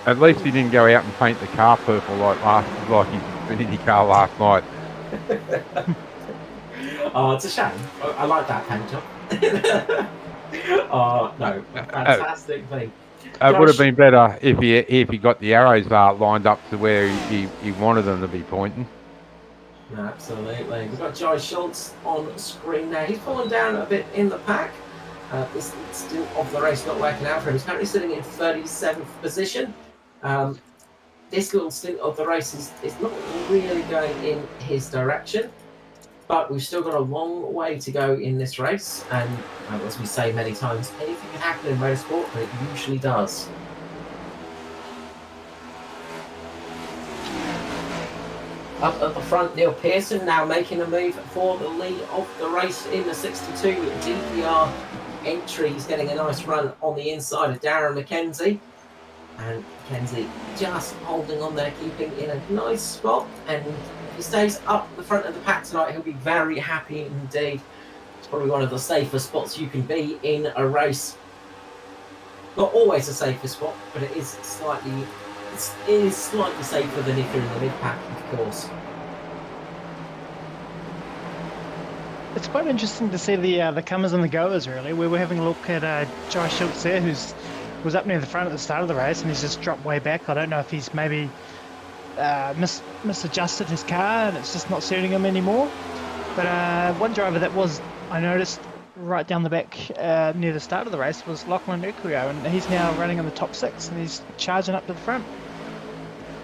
At least he didn't go out and paint the car purple like his Infinity car last night. Oh, it's a shame. I like that paint job. Oh no, fantastic thing. It would have Josh, been better if he got the arrows lined up to where he wanted them to be pointing. absolutely. We've got Josh Schultz on screen now. He's fallen down a bit in the pack. This still of the race not working out for him. He's currently sitting in 37th position. This little stint of the race is not really going in his direction, but we've still got a long way to go in this race. And as we say many times, anything can happen in motorsport, but it usually does. Up at the front, Neil Pearson now making a move for the lead of the race in the 62 DPR entry. He's getting a nice run on the inside of Darren McKenzie. And McKenzie just holding on there, keeping in a nice spot. And if he stays up the front of the pack tonight, he'll be very happy indeed. It's probably one of the safest spots you can be in a race. Not always a safer spot, but it is slightly safer than if you're in the mid pack, of course. It's quite interesting to see the comers and the goers, really. We were having a look at Josh Schultz there, was up near the front at the start of the race, and he's just dropped way back. I don't know if he's maybe misadjusted his car and it's just not suiting him anymore. But one driver that I noticed right down the back near the start of the race was Lachlan Equio, and he's now running in the top 6 and he's charging up to the front.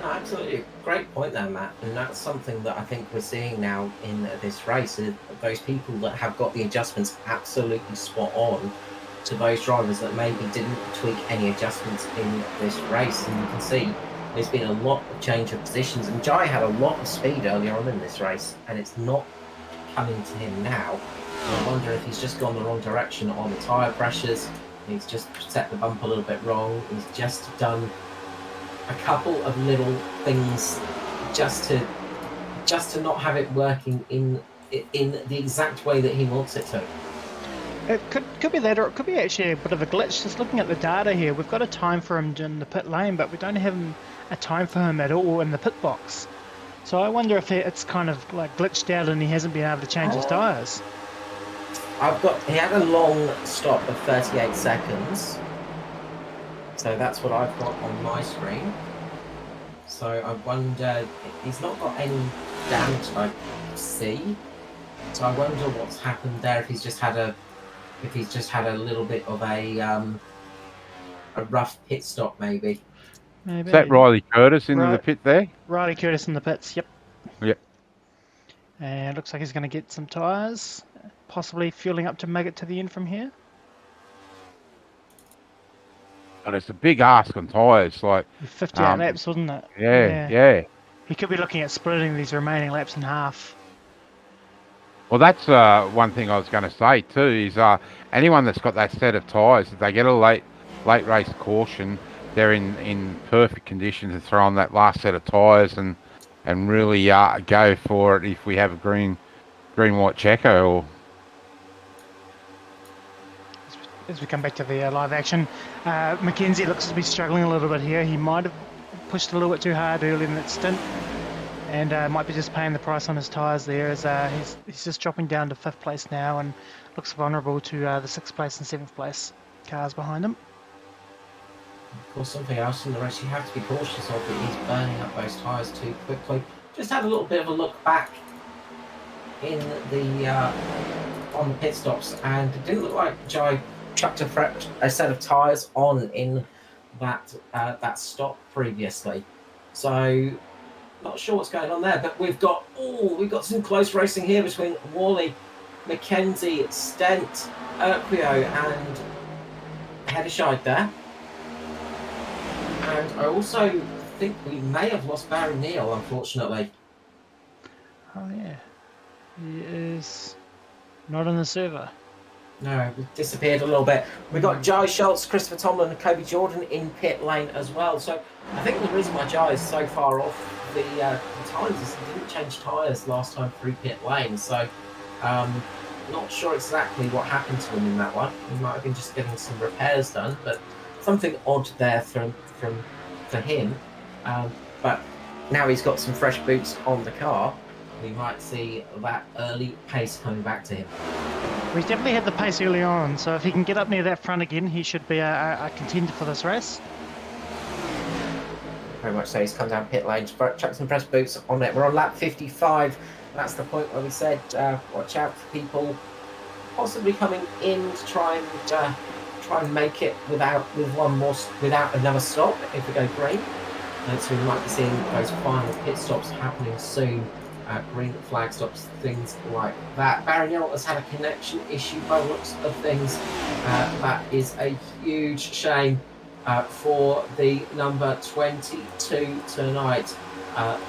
No, absolutely. Great point there, Matt. And that's something that I think we're seeing now in this race. Those people that have got the adjustments absolutely spot on to those drivers that maybe didn't tweak any adjustments in this race. And you can see there's been a lot of change of positions. And Jai had a lot of speed earlier on in this race, and it's not coming to him now. And I wonder if he's just gone the wrong direction on the tyre pressures. He's just set the bump a little bit wrong. He's just done a couple of little things just to not have it working in the exact way that he wants it to. It could be that, or it could be actually a bit of a glitch. Just looking at the data here, we've got a time for him in the pit lane, but we don't have a time for him at all in the pit box. So I wonder if it's kind of like glitched out and he hasn't been able to change his tyres. He had a long stop of 38 seconds. So that's what I've got on my screen. So I wonder, he's not got any damage I see. So I wonder what's happened there, if he's just had a little bit of a rough pit stop maybe. Is that Riley Curtis into the pit there? Riley Curtis in the pits, yep. Yep. And looks like he's going to get some tyres, possibly fueling up to make it to the end from here. And it's a big ask on tyres, like 58 laps, wasn't it? Yeah. He could be looking at splitting these remaining laps in half. Well, that's one thing I was going to say too, is anyone that's got that set of tyres, if they get a late race caution, they're in perfect condition to throw on that last set of tyres and really go for it if we have a green white checker. Or as we come back to the live action, Mackenzie looks to be struggling a little bit here. He might have pushed a little bit too hard early in that stint, and might be just paying the price on his tyres there, as he's just dropping down to 5th place now and looks vulnerable to the 6th place and 7th place cars behind him. Of course, something else in the race you have to be cautious of, that he's burning up those tyres too quickly. Just had a little bit of a look back in on the pit stops, and it didn't look like Jai chucked a set of tyres on in that stop previously. So not sure what's going on there, but we've got some close racing here between Worley, McKenzie, Stent, Equio and Hederscheid there. And I also think we may have lost Barry Neal, unfortunately. Oh yeah, he is not on the server. No, we disappeared a little bit. We got Jai Schultz, Christopher Tomlin and Kobe Jordan in pit lane as well. So I think the reason why Jai is so far off the times is he didn't change tyres last time through pit lane. So not sure exactly what happened to him in that one. He might have been just getting some repairs done, but something odd there from for him. But now he's got some fresh boots on the car, we might see that early pace coming back to him. We definitely had the pace early on, so if he can get up near that front again, he should be a contender for this race. Very much so. He's come down pit lane, chucked some fresh boots on it. We're on lap 55. That's the point where we said watch out for people possibly coming in to try and make it without another stop if we go green. And so we might be seeing those final pit stops happening soon. Green flag stops, things like that. Barry Neal has had a connection issue by the looks of things. That is a huge shame for the number 22 tonight.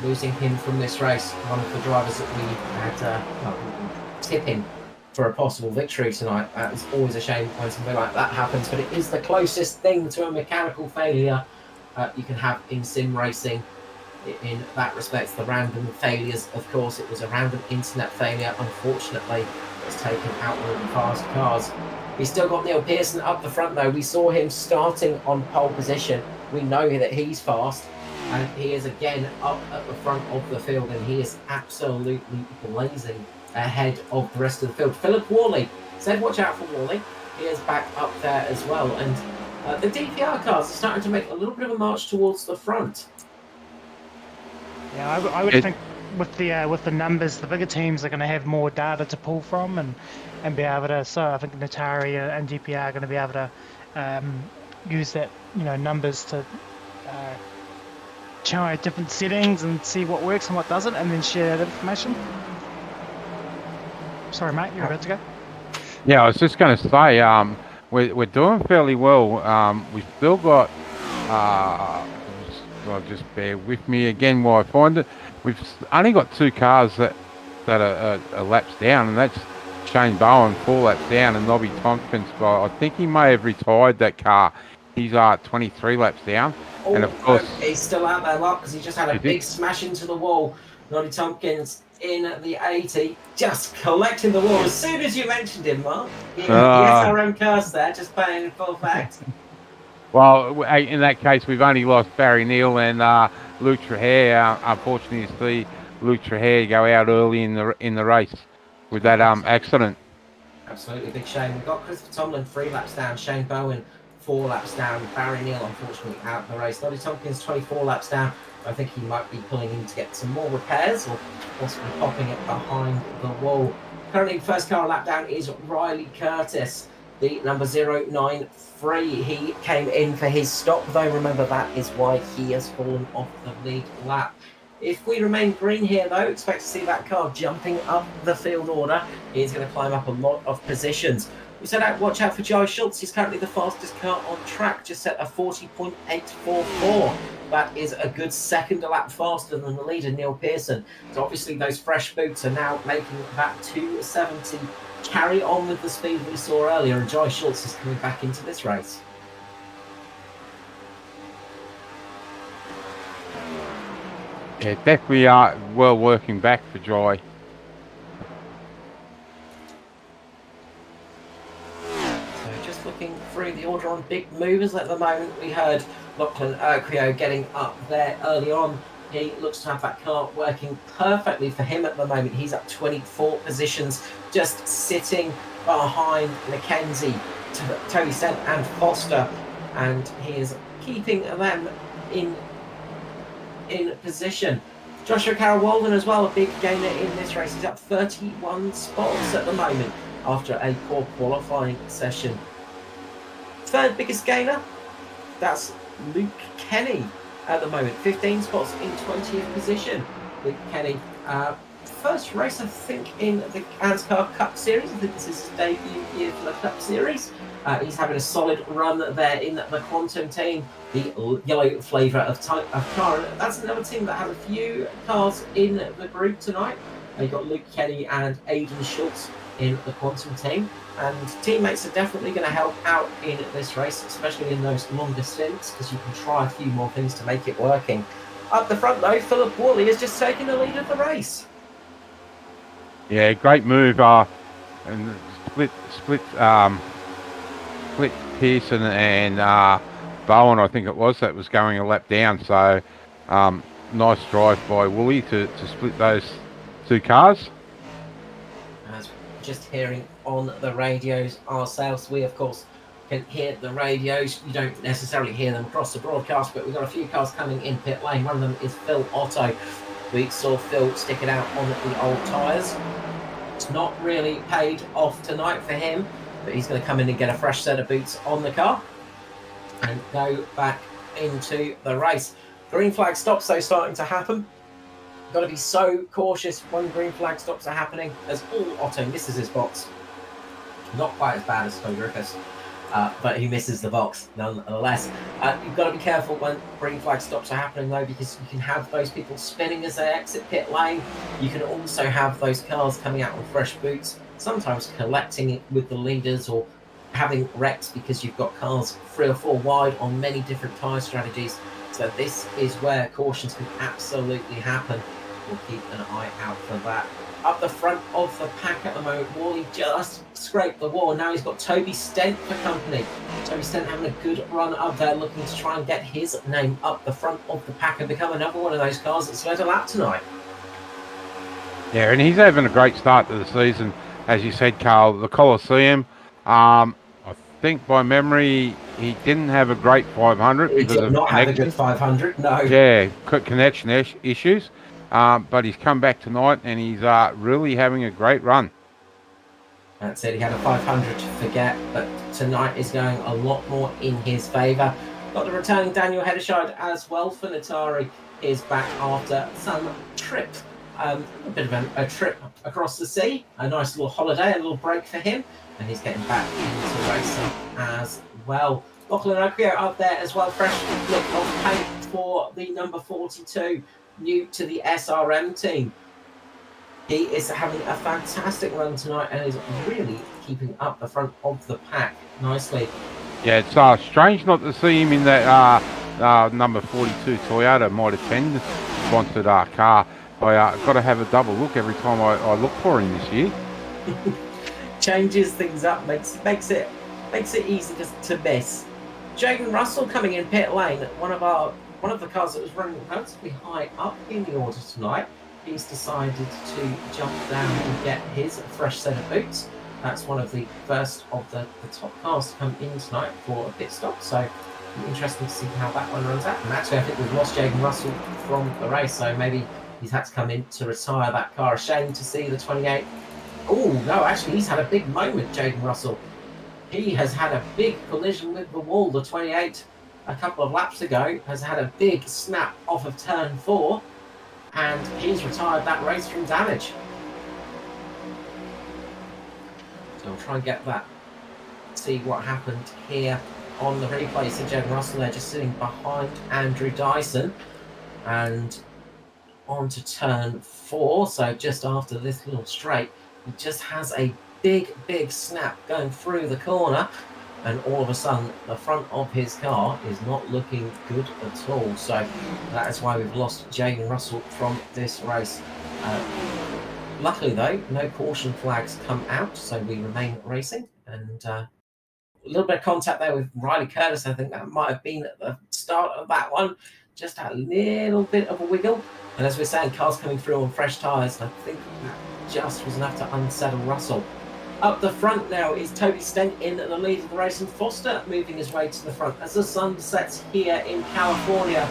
Losing him from this race, one of the drivers that we had tipping for a possible victory tonight. It's always a shame when something like that happens, but it is the closest thing to a mechanical failure you can have in sim racing. In that respect, the random failures, of course, it was a random internet failure, unfortunately, that's taken out one of the fast cars. He's still got Neil Pearson up the front, though. We saw him starting on pole position. We know that he's fast, and he is again up at the front of the field, and he is absolutely blazing ahead of the rest of the field. Philip Worley said watch out for Worley. He is back up there as well, and the DPR cars are starting to make a little bit of a march towards the front. Yeah, I would think with the numbers, the bigger teams are going to have more data to pull from and be able to. So I think Natari and DPR are going to be able to use that numbers to try different settings and see what works and what doesn't, and then share that information. Sorry, mate, you're about to go. Yeah, I was just going to say we're doing fairly well. We've still got. Well, just bear with me again while I find it. We've only got 2 cars that are laps down, and that's Shane Bowen 4 laps down, and Nobby Tompkins. I think he may have retired that car. He's 23 laps down, and of course he's still out there, Mark, because he just had a big smash into the wall. Nobby Tompkins in the 80, just collecting the wall as soon as you mentioned him, Mark. The SRM curse there, just playing in full effect. Well, in that case, we've only lost Barry Neal and Luke Trahere. Unfortunately, to see Luke Trahere go out early in the race with that accident. Absolutely, big shame. We've got Christopher Tomlin 3 laps down, Shane Bowen 4 laps down, Barry Neal unfortunately out of the race. Noddy Tompkins 24 laps down. I think he might be pulling in to get some more repairs or possibly popping it behind the wall. Currently, first car lap down is Riley Curtis, the number 093. He came in for his stop, though remember that is why he has fallen off the lead lap. If we remain green here, though, expect to see that car jumping up the field order. He's going to climb up a lot of positions. We said watch out for Jai Schultz. He's currently the fastest car on track, just set a 40.844. That is a good second lap faster than the leader, Neil Pearson. So obviously those fresh boots are now making that 270 carry on with the speed we saw earlier, and Jai Schultz is coming back into this race. Yeah, definitely are well working back for Jai. So just looking through the order on big movers at the moment, we heard Lachlan Urquio getting up there early on. He looks to have that car working perfectly for him at the moment. He's up 24 positions, just sitting behind Mackenzie, Tony Sent and Foster, and he is keeping them in position. Joshua Carroll-Walden as well, a big gainer in this race. He's up 31 spots at the moment after a poor qualifying session. Third biggest gainer, that's Luke Kenny at the moment, 15 spots in 20th position. Luke Kenny, first race I think in the ANZCAR Cup Series. I think this is his debut year for the Cup Series. He's having a solid run there in the Quantum team, the yellow flavour of car. That's another team that has a few cars in the group tonight. You've got Luke Kenny and Aidan Schultz in the Quantum team, and teammates are definitely going to help out in this race, especially in those longer stints, because you can try a few more things to make it working. Up the front though, Philip Worley is just taking the lead of the race. Yeah, great move. And split Pearson and Bowen, I think it was, that was going a lap down. So nice drive by Wooly to split those two cars. As just hearing on the radios ourselves, we of course can hear the radios. You don't necessarily hear them across the broadcast, but we've got a few cars coming in pit lane. One of them is Phil Otto. We saw Phil sticking out on the old tyres. It's not really paid off tonight for him, but he's going to come in and get a fresh set of boots on the car and go back into the race. Green flag stops though starting to happen. Got to be so cautious when green flag stops are happening, as Otto misses his box. Not quite as bad as Scotty Griffiths, but he misses the box nonetheless. You've got to be careful when green flag stops are happening though, because you can have those people spinning as they exit pit lane. You can also have those cars coming out on fresh boots, sometimes collecting it with the leaders or having wrecks because you've got cars 3 or 4 wide on many different tyre strategies. So this is where cautions can absolutely happen. We'll keep an eye out for that. Up the front of the pack at the moment, Wally just scraped the wall. Now he's got Toby Stent for company. Toby Stent having a good run up there, looking to try and get his name up the front of the pack and become another one of those cars that's led a lap tonight. Yeah, and he's having a great start to the season. As you said, Carl, the Coliseum, I think by memory, he didn't have a great 500. He did not have a good 500, no. Yeah, connection issues. But he's come back tonight and he's really having a great run. That's it, he had a 500 to forget, but tonight is going a lot more in his favour. Got the returning Daniel Hederscheid as well for Natari, is back after some trip. A bit of a trip across the sea, a nice little holiday, a little break for him, and he's getting back into racing as well. Lachlan O'Keefe up there as well, fresh look of paint for the number 42. New to the SRM team. He is having a fantastic run tonight and is really keeping up the front of the pack nicely. Yeah, it's strange not to see him in that number 42 Toyota Mitre 10 sponsored car. I got to have a double look every time I look for him this year. Changes things up, makes it easy to miss. Jaden Russell coming in pit lane, one of the cars that was running relatively high up in the order tonight. He's decided to jump down and get his fresh set of boots. That's one of the first of the top cars to come in tonight for a pit stop. So interesting to see how that one runs out. And actually, I think we've lost Jaden Russell from the race, so maybe he's had to come in to retire that car. A shame to see the 28. Oh no, actually, he's had a big moment, Jaden Russell. He has had a big collision with the wall. The 28. A couple of laps ago has had a big snap off of turn 4, and he's retired that race from damage. So we'll try and get that, see what happened here on the replay. So Jaden Russell there just sitting behind Andrew Dyson and on to turn 4. So just after this little straight, he just has a big snap going through the corner. And all of a sudden, the front of his car is not looking good at all. So that is why we've lost Jaden Russell from this race. Luckily, though, no caution flags come out, so we remain racing. And a little bit of contact there with Riley Curtis. I think that might have been at the start of that one. Just a little bit of a wiggle. And as we're saying, cars coming through on fresh tyres. I think that just was enough to unsettle Russell. Up the front now is Toby Stent in the lead of the race, and Foster moving his way to the front as the sun sets here in California.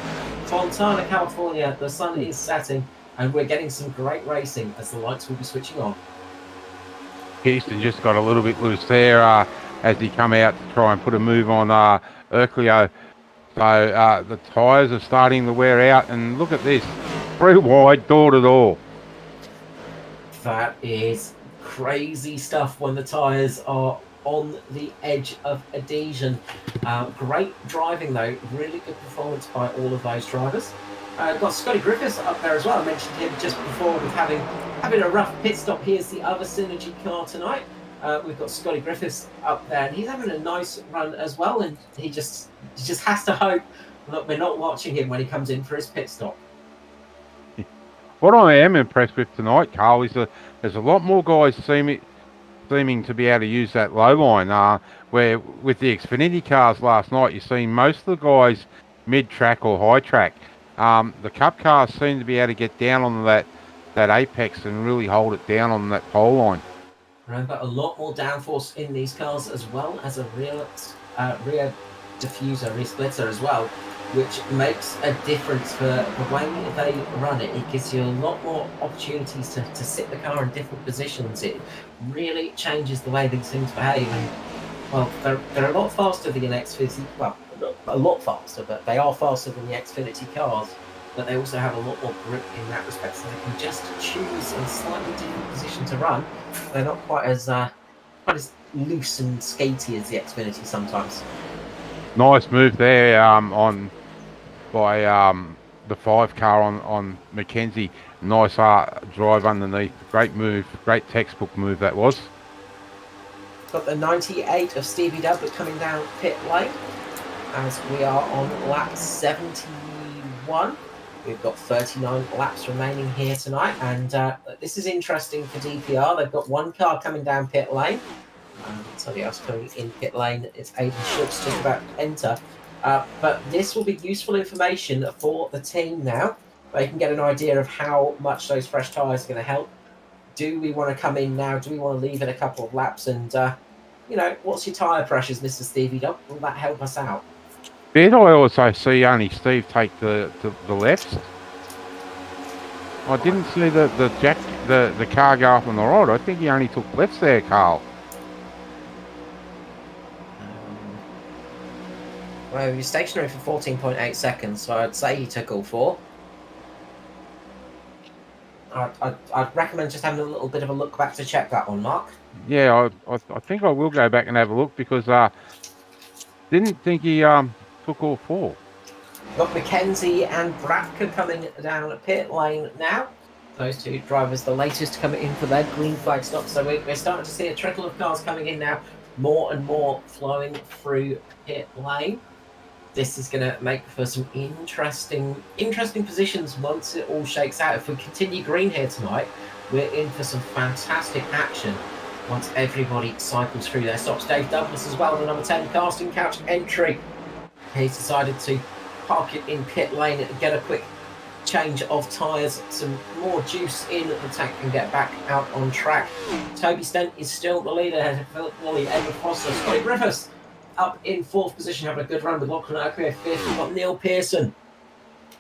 Fontana, California, the sun is setting, and we're getting some great racing as the lights will be switching on. Houston just got a little bit loose there as he come out to try and put a move on Urquio. So the tyres are starting to wear out, and look at this, 3 wide, door to door. That is crazy stuff when the tyres are on the edge of adhesion. Great driving though, really good performance by all of those drivers. Got Scotty Griffiths up there as well. I mentioned him just before with having a rough pit stop. Here's the other Synergy car tonight. We've got Scotty Griffiths up there, and he's having a nice run as well. And he just has to hope that we're not watching him when he comes in for his pit stop. What I am impressed with tonight, Carl, is there's a lot more guys seeming to be able to use that low line. Where with the Xfinity cars last night, you've seen most of the guys mid-track or high-track. The Cup cars seem to be able to get down on that apex and really hold it down on that pole line. And I've got a lot more downforce in these cars, as well as a rear diffuser, rear splitter as well, which makes a difference for the way they run it. It gives you a lot more opportunities to sit the car in different positions. It really changes the way these things behave. And, well, they're a lot faster than the Xfinity. Well, not a lot faster, but they are faster than the Xfinity cars. But they also have a lot more grip in that respect, so they can just choose a slightly different position to run. They're not quite as loose and skatey as the Xfinity sometimes. Nice move there by the 5 car on Mackenzie. Nice drive underneath. Great move. Great textbook move that was. Got the 98 of Stevie Dub coming down pit lane as we are on lap 71. We've got 39 laps remaining here tonight, and this is interesting for DPR. They've got one car coming down pit lane. Somebody else coming in pit lane. It's Aiden Schultz just about to enter. But this will be useful information for the team now. They can get an idea of how much those fresh tyres are going to help. Do we want to come in now? Do we want to leave it a couple of laps? And, what's your tyre pressures, Mr. Stevie Dog? Will that help us out? Did I also see only Steve take the lefts? I didn't see the car go up on the right. I think he only took lefts there, Carl. Well, he was stationary for 14.8 seconds, so I'd say he took all 4. I'd recommend just having a little bit of a look back to check that one, Mark. Yeah, I think I will go back and have a look because didn't think he took all 4. Got Mackenzie and Bradka coming down pit lane now. Those two drivers, the latest, coming in for their green flag stop. So we're starting to see a trickle of cars coming in now, more and more flowing through pit lane. This is going to make for some interesting positions once it all shakes out. If we continue green here tonight, we're in for some fantastic action once everybody cycles through their stops. Dave Douglas as well, the number 10 casting couch entry. He's decided to park it in pit lane and get a quick change of tyres, some more juice in the tank and get back out on track. Toby Stent is still the leader ahead of Philip Woolley, Edward Foster, Scotty Griffiths up in 4th position, having a good run with Lachlan O'Quay 5th. We've got Neil Pearson,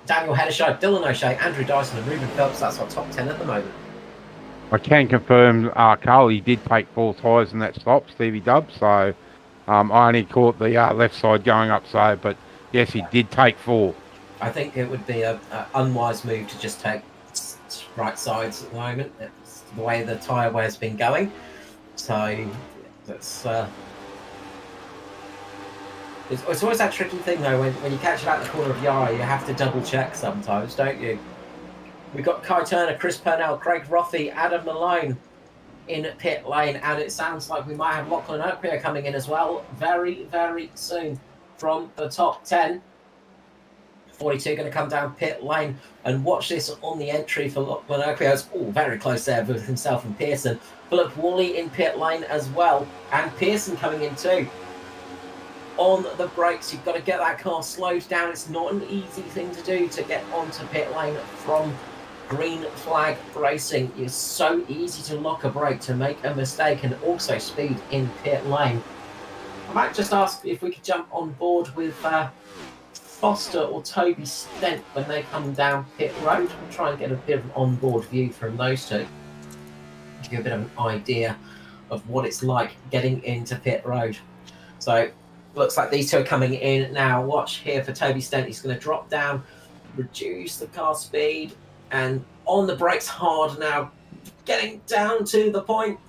Daniel Hedershy, Dylan O'Shea, Andrew Dyson and Ruben Phelps. That's our top 10 at the moment. I can confirm, Carl, he did take 4 tyres in that stop, Stevie Dubb. So I only caught the left side going up, but yes, he did take 4. I think it would be an unwise move to just take right sides at the moment. It's the way the tyre wear's been going. So that's... It's always that tricky thing, though, when you catch it out the corner of your eye, you have to double-check sometimes, don't you? We've got Kai Turner, Chris Purnell, Craig Rothey, Adam Malone in pit lane, and it sounds like we might have Lachlan O'Quay coming in as well very, very soon from the top 10. 42 going to come down pit lane, and watch this on the entry for Lachlan O'Quay. It's very close there with himself and Pearson. Philip Woolley in pit lane as well, and Pearson coming in too. On the brakes, you've got to get that car slowed down. It's not an easy thing to do to get onto pit lane from green flag racing. It's so easy to lock a brake, to make a mistake, and also speed in pit lane. I might just ask if we could jump on board with Foster or Toby Stent when they come down pit road. We'll try and get a bit of an onboard view from those two, give you a bit of an idea of what it's like getting into pit road. So looks like these two are coming in now. Watch here for Toby Stent. He's going to drop down, reduce the car speed, and on the brakes hard now, getting down to the point.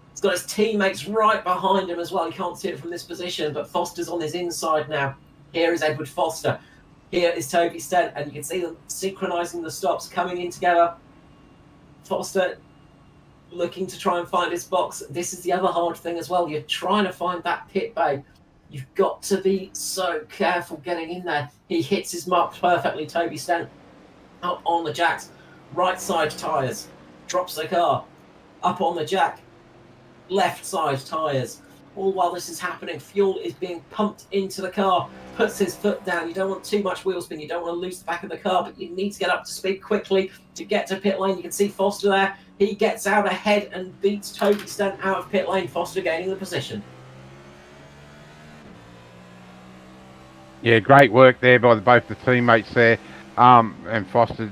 He's got his teammates right behind him as well. You can't see it from this position, but Foster's on his inside now. Here is Edward Foster. Here is Toby Stent, and you can see them synchronising the stops, coming in together. Foster looking to try and find his box. This is the other hard thing as well. You're trying to find that pit bay. You've got to be so careful getting in there. He hits his mark perfectly, Toby Stent. Up on the jacks. Right side tyres. Drops the car. Up on the jack. left side tyres. All while this is happening, fuel is being pumped into the car, puts his foot down. You don't want too much wheel spin, you don't want to lose the back of the car, but you need to get up to speed quickly to get to pit lane. You can see Foster there. He gets out ahead and beats Toby Stent out of pit lane, Foster gaining the position. Yeah, great work there by both the teammates there. And Foster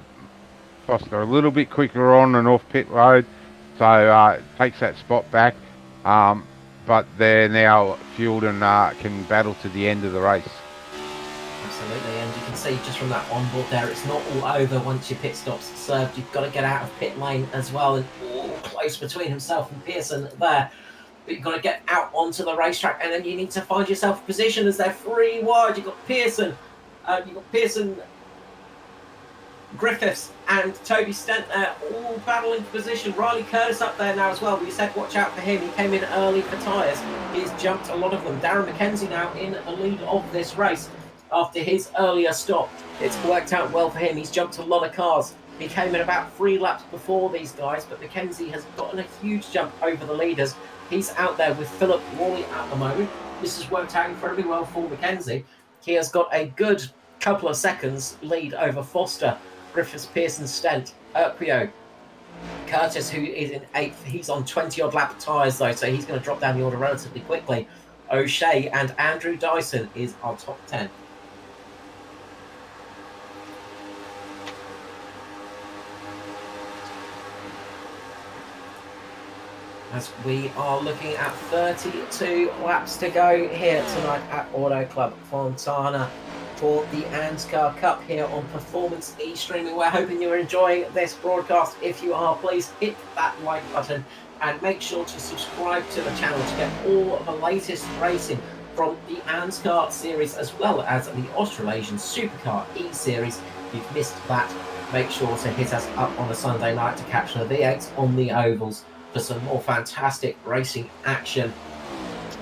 a little bit quicker on and off pit road, so takes that spot back. But they're now fueled and can battle to the end of the race. Absolutely, and you can see just from that onboard there, it's not all over once your pit stop's served. You've got to get out of pit lane as well, and close between himself and Pearson there. But you've got to get out onto the racetrack, and then you need to find yourself a position as they're 3 wide. You've got Pearson, Griffiths and Toby Stent there, all battling for position. Riley Curtis up there now as well. We said watch out for him. He came in early for tyres. He's jumped a lot of them. Darren McKenzie now in the lead of this race after his earlier stop. It's worked out well for him. He's jumped a lot of cars. He came in about 3 laps before these guys, but McKenzie has gotten a huge jump over the leaders. He's out there with Philip Worley at the moment. This has worked out incredibly well for McKenzie. He has got a good couple of seconds lead over Foster, Griffiths, Pearson, Stent, Urquio, Curtis, who is in 8th. He's on 20-odd lap tyres, though, so he's going to drop down the order relatively quickly. O'Shea and Andrew Dyson is our top 10. As we are looking at 32 laps to go here tonight at Auto Club Fontana for the ANZCAR Cup here on Performance E-Streaming. We're hoping you're enjoying this broadcast. If you are, please hit that like button and make sure to subscribe to the channel to get all of the latest racing from the ANZCAR series as well as the Australasian Supercar E-Series. If you've missed that, make sure to hit us up on a Sunday night to catch the V8s on the ovals for some more fantastic racing action.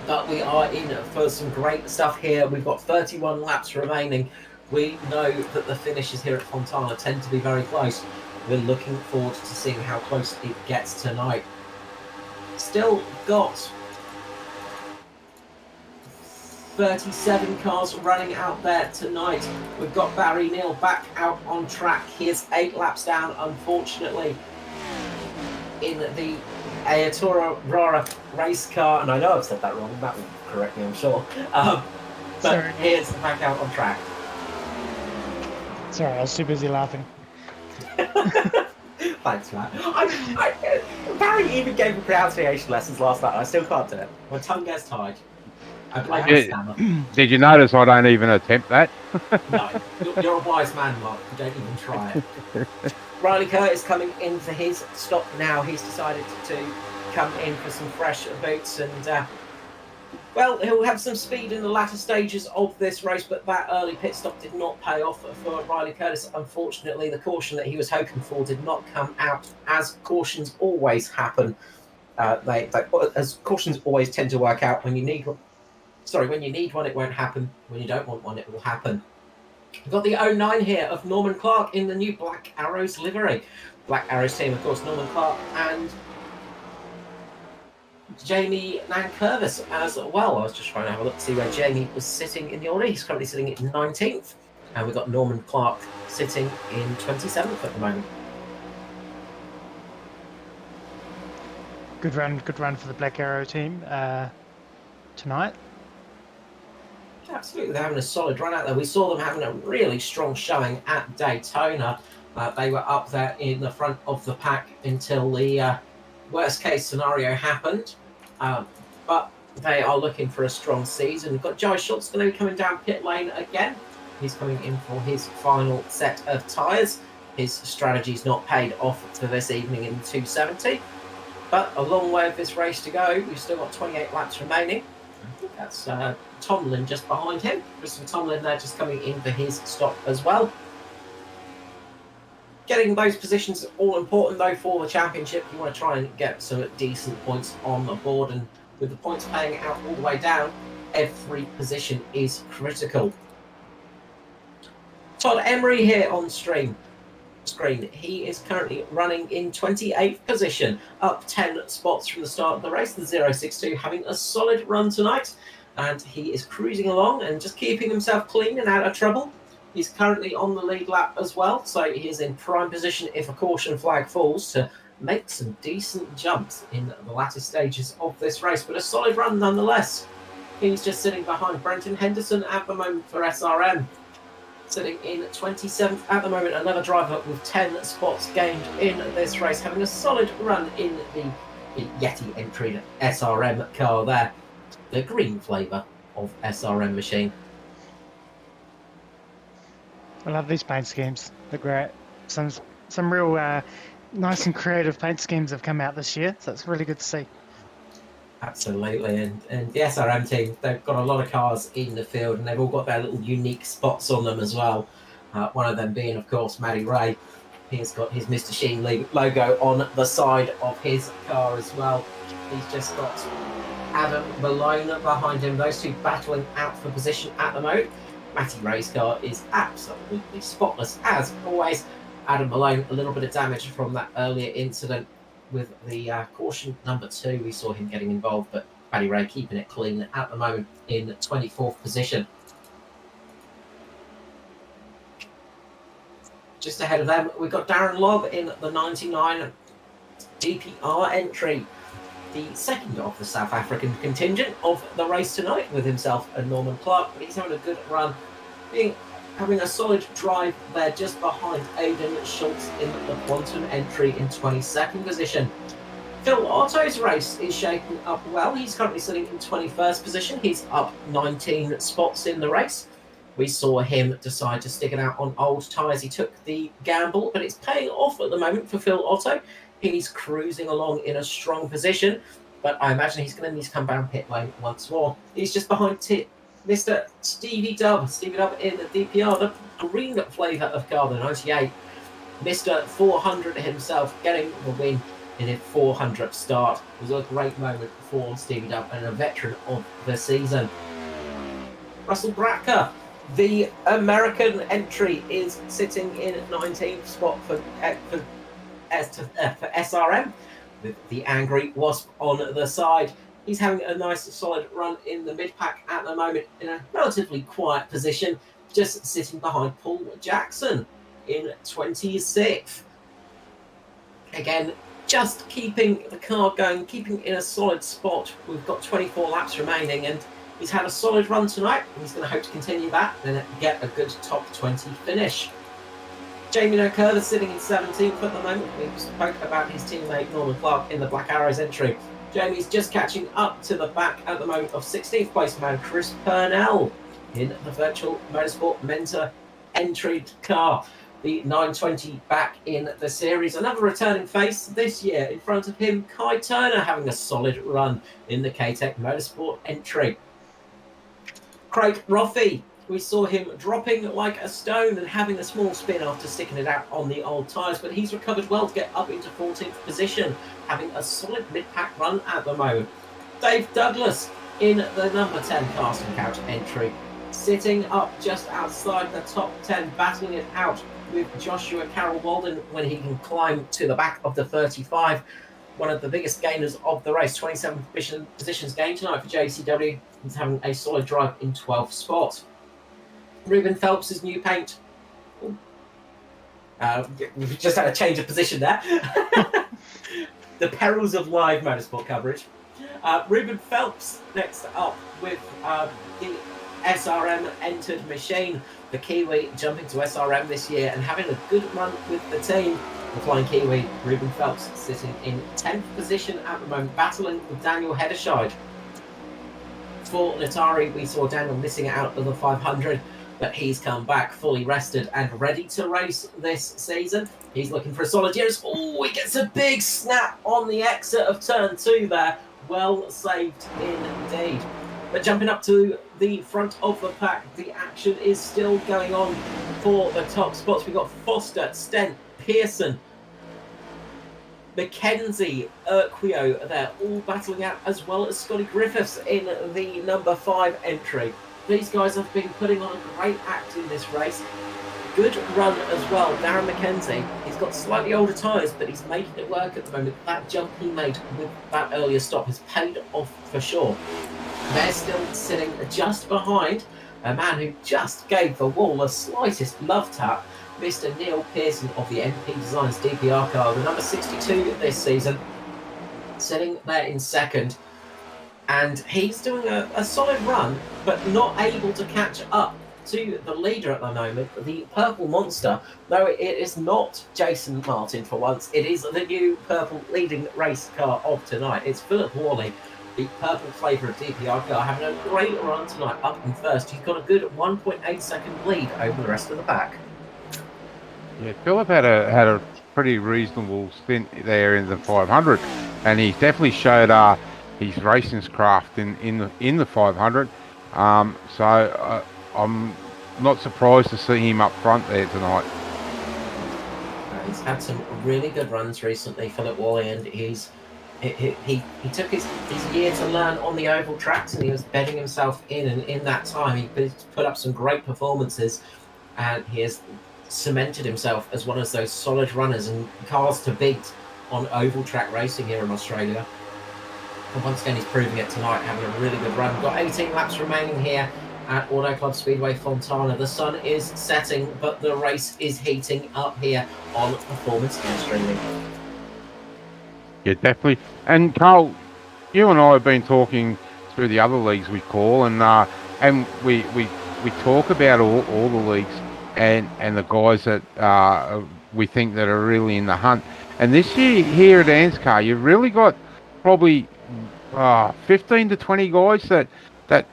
But we are in for some great stuff here. We've got 31 laps remaining. We know that the finishes here at Fontana tend to be very close. We're looking forward to seeing how close it gets tonight. Still got 37 cars running out there tonight. We've got Barry Neal back out on track. He is 8 laps down, unfortunately, in the Autoclub race car, and I know I've said that wrong, that will correct me, I'm sure. But here's back out on track. Sorry, I was too busy laughing. Thanks, Matt. Barry even gave me pronunciation lessons last night, and I still can't do it. My tongue gets tied. I blame my stammer. Did you notice I don't even attempt that? No, you're a wise man, Mark. You don't even try it. Riley Curtis coming in for his stop now. He's decided to come in for some fresh boots and, well, he'll have some speed in the latter stages of this race, but that early pit stop did not pay off for Riley Curtis. Unfortunately, the caution that he was hoping for did not come out, as cautions always happen. As cautions always tend to work out when you need one. Sorry, when you need one, it won't happen. When you don't want one, it will happen. We've got the 09 here of Norman Clark in the new Black Arrows livery. Black Arrows team, of course, Norman Clark and Jamie Nankervis as well. I was just trying to have a look to see where Jamie was sitting in the order. He's currently sitting at 19th. And we've got Norman Clark sitting in 27th at the moment. Good run for the Black Arrow team tonight. Absolutely, they're having a solid run out there. We saw them having a really strong showing at Daytona. They were up there in the front of the pack until the worst case scenario happened. But they are looking for a strong season. We've got Joey Schultz going to be coming down pit lane again. He's coming in for his final set of tyres. His strategy's not paid off for this evening in 270. But a long way of this race to go. We've still got 28 laps remaining. I think that's Tomlin just behind him. Christopher Tomlin there just coming in for his stop as well. Getting those positions all important though for the championship. You want to try and get some decent points on the board, and with the points paying out all the way down, every position is critical. Todd Emery here on stream. screen. He is currently running in 28th position, up 10 spots from the start of the race. The 062 having a solid run tonight, and he is cruising along and just keeping himself clean and out of trouble. He's currently on the lead lap as well, so he is in prime position if a caution flag falls to make some decent jumps in the latter stages of this race, but a solid run nonetheless. He's just sitting behind Brenton Henderson at the moment for SRM. Sitting in 27th at the moment, another driver with 10 spots gained in this race, having a solid run in the Yeti entry SRM car there. The green flavour of SRM machine. I love these paint schemes. They're great. Some real nice and creative paint schemes have come out this year, so it's really good to see. Absolutely, and the SRM team, they've got a lot of cars in the field, and they've all got their little unique spots on them as well. One of them being, of course, Matty Ray. He's got his Mr. Sheen logo on the side of his car as well. He's just got Adam Malone behind him, those two battling out for position at the moment. Matty Ray's car is absolutely spotless as always. Adam Malone, a little bit of damage from that earlier incident with the caution number 2. We saw him getting involved, but Matty Ray keeping it clean at the moment in 24th position. Just ahead of them, we've got Darren Lobb in the 99 DPR entry, the second of the South African contingent of the race tonight, with himself and Norman Clark. But he's having a good run, having a solid drive there just behind Aidan Schultz in the Quantum entry in 22nd position. Phil Otto's race is shaping up well. He's currently sitting in 21st position. He's up 19 spots in the race. We saw him decide to stick it out on old tyres. He took the gamble, but it's paying off at the moment for Phil Otto. He's cruising along in a strong position, but I imagine he's going to need to come down pit lane once more. He's just behind Mr. Stevie Dubb. Stevie Dubb in the DPR, the green flavour of car, the 98. Mr. 400 himself getting the win in his 400th start. It was a great moment for Stevie Dubb and a veteran of the season. Russell Bracker, the American entry, is sitting in 19th spot for SRM, with the Angry Wasp on the side. He's having a nice solid run in the mid-pack at the moment in a relatively quiet position, just sitting behind Paul Jackson in 26th. Again, just keeping the car going, keeping in a solid spot. We've got 24 laps remaining, and he's had a solid run tonight. He's going to hope to continue that and get a good top 20 finish. Jamie O'Curler sitting in 17th at the moment. We spoke about his teammate Norman Clark in the Black Arrows entry. Jamie's just catching up to the back at the moment of 16th place man Chris Purnell in the Virtual Motorsport Mentor entry car. The 920 back in the series. Another returning face this year in front of him, Kai Turner, having a solid run in the K-Tech Motorsport entry. Craig Roffey, we saw him dropping like a stone and having a small spin after sticking it out on the old tyres, but he's recovered well to get up into 14th position, having a solid mid-pack run at the moment. Dave Douglas in the number 10 casting couch entry, sitting up just outside the top 10, battling it out with Joshua Carroll Walden when he can climb to the back of the 35. One of the biggest gainers of the race, 27 positions gained tonight for JCW. He's having a solid drive in 12th spot. Ruben Phelps' new paint. We've just had a change of position there. The perils of live motorsport coverage. Ruben Phelps next up with the SRM entered machine. The Kiwi jumping to SRM this year and having a good run with the team. The Flying Kiwi, Ruben Phelps, sitting in 10th position at the moment, battling with Daniel Hederscheid. For Natari, we saw Daniel missing out of the 500, but he's come back fully rested and ready to race this season. He's looking for a solid year. Oh, he gets a big snap on the exit of turn 2 there. Well saved indeed. But jumping up to the front of the pack, the action is still going on for the top spots. We've got Foster, Stent, Pearson, Mackenzie, Urquio there, all battling out, as well as Scotty Griffiths in the number 5 entry. These guys have been putting on a great act in this race. good run as well. Darren McKenzie, he's got slightly older tyres, but he's making it work at the moment. That jump he made with that earlier stop has paid off for sure. They're still sitting just behind a man who just gave the wall the slightest love tap, Mr. Neil Pearson of the MP Designs DPR car, the number 62 this season, sitting there in second. And he's doing a solid run, but not able to catch up to the leader at the moment, the Purple Monster. No, it is not Jason Martin for once. It is the new purple leading race car of tonight. It's Philip Worley, the purple flavour of DPR car, having a great run tonight up in first. He's got a good 1.8 second lead over the rest of the pack. Yeah, Philip had a pretty reasonable stint there in the 500, and he definitely showed his racing craft in the 500. So I'm not surprised to see him up front there tonight. He's had some really good runs recently, Philip Worley, and he took his year to learn on the oval tracks, and he was bedding himself in, and in that time he put up some great performances, and he has cemented himself as one of those solid runners and cars to beat on oval track racing here in Australia. And once again, he's proving it tonight, having a really good run. We've got 18 laps remaining here at Autoclub Speedway Fontana. The sun is setting, but the race is heating up here on Performance Industry League. Yeah, definitely. And Carl, you and I have been talking through the other leagues we call, and we talk about all the leagues and the guys that we think that are really in the hunt. And this year here at ANZCAR, you've really got probably 15 to 20 guys that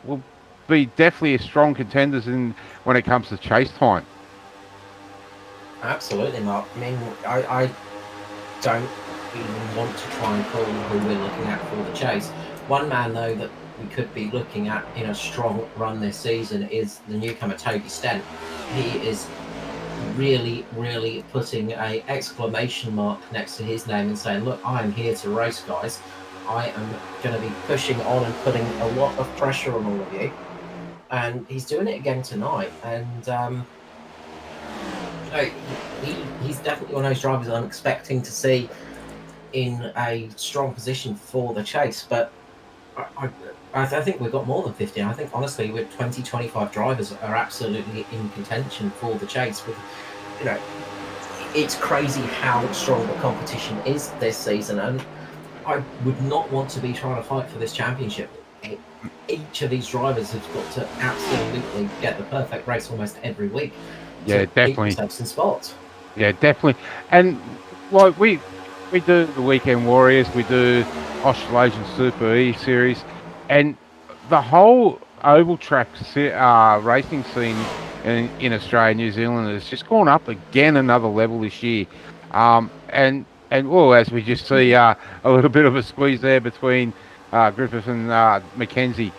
will be definitely strong contenders when it comes to chase time. Absolutely, Mark. I mean, I don't even want to try and call who we're looking at for the chase. One man, though, that we could be looking at in a strong run this season is the newcomer Toby Stent. He is really, really putting an exclamation mark next to his name and saying, look, I am here to race, guys. I am going to be pushing on and putting a lot of pressure on all of you. And he's doing it again tonight. And he's definitely one of those drivers I'm expecting to see in a strong position for the chase. But I think we've got more than 50. I think, honestly, with 20, 25 drivers are absolutely in contention for the chase. With, it's crazy how strong the competition is this season. And I would not want to be trying to fight for this championship. Each of these drivers has got to absolutely get the perfect race almost every week. Yeah, definitely. Keep themselves in spots. Yeah, definitely. And like we do the Weekend Warriors, we do Australasian Super E Series, and the whole oval track racing scene in Australia and New Zealand has just gone up again another level this year. And well, as we just see a little bit of a squeeze there between Griffith and McKenzie.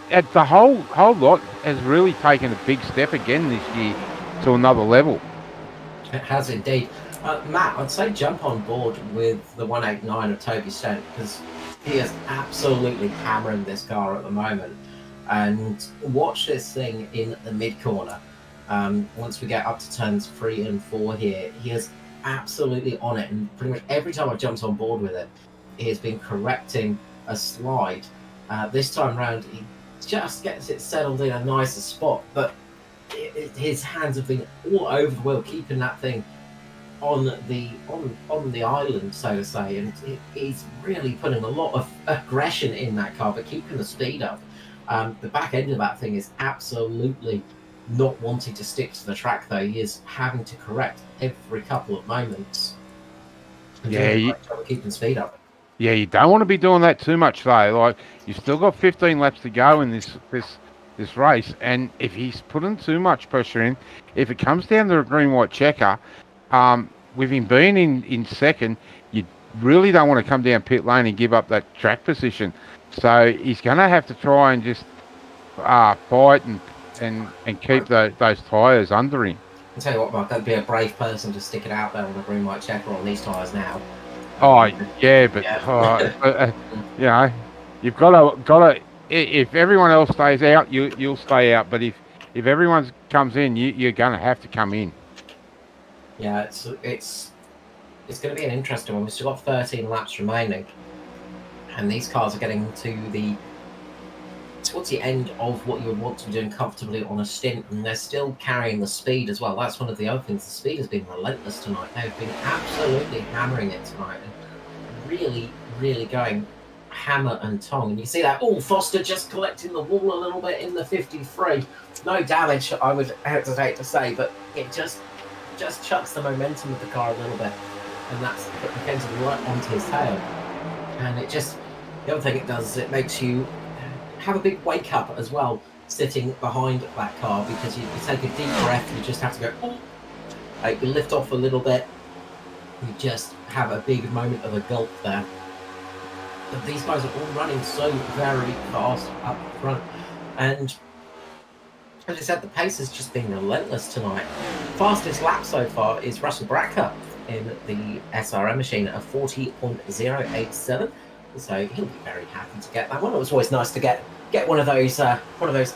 The whole lot has really taken a big step again this year to another level. It has indeed. Matt, I'd say jump on board with the 189 of Toby Stent, because he is absolutely hammering this car at the moment. And watch this thing in the mid-corner. Once we get up to turns 3 and 4 here, he is absolutely on it. And pretty much every time I've jumped on board with him, he has been correcting a slide. This time round, he just gets it settled in a nicer spot. But his hands have been all over the wheel, keeping that thing on the island, so to say, and he's really putting a lot of aggression in that car, but keeping the speed up. The back end of that thing is absolutely not wanting to stick to the track, though. He is having to correct every couple of moments. Yeah, keeping speed up. Yeah, you don't want to be doing that too much, though. Like, you've still got 15 laps to go in this race, and if he's putting too much pressure in, if it comes down to a green-white checker, with him being in second, you really don't want to come down pit lane and give up that track position. So he's going to have to try and just fight and keep those tyres under him. I'll tell you what, Mark, that'd be a brave person to stick it out there on a green-white checker on these tyres now. Oh, yeah, but you know, you've got to. If everyone else stays out, you'll stay out. But if if everyone comes in, you're going to have to come in. Yeah, it's going to be an interesting one. We've still got 13 laps remaining, and these cars are getting towards the end of what you would want to be doing comfortably on a stint, and they're still carrying the speed as well. That's one of the other things. The speed has been relentless tonight. They've been absolutely hammering it tonight, and really, really going hammer and tong. And you see that, Foster just collecting the wall a little bit in the 53. No damage, I would hesitate to say, but it just chucks the momentum of the car a little bit, and that's put McKenzie right onto his tail. And the other thing it does is it makes you have a big wake up as well, sitting behind that car, because you take a deep breath, you just have to go, you lift off a little bit, you just have a big moment of a gulp there. But these guys are all running so very fast up front, and as I said, the pace has just been relentless tonight. Fastest lap so far is Russell Bracker in the SRM machine at 40.087. So he'll be very happy to get that one. It was always nice to get one of those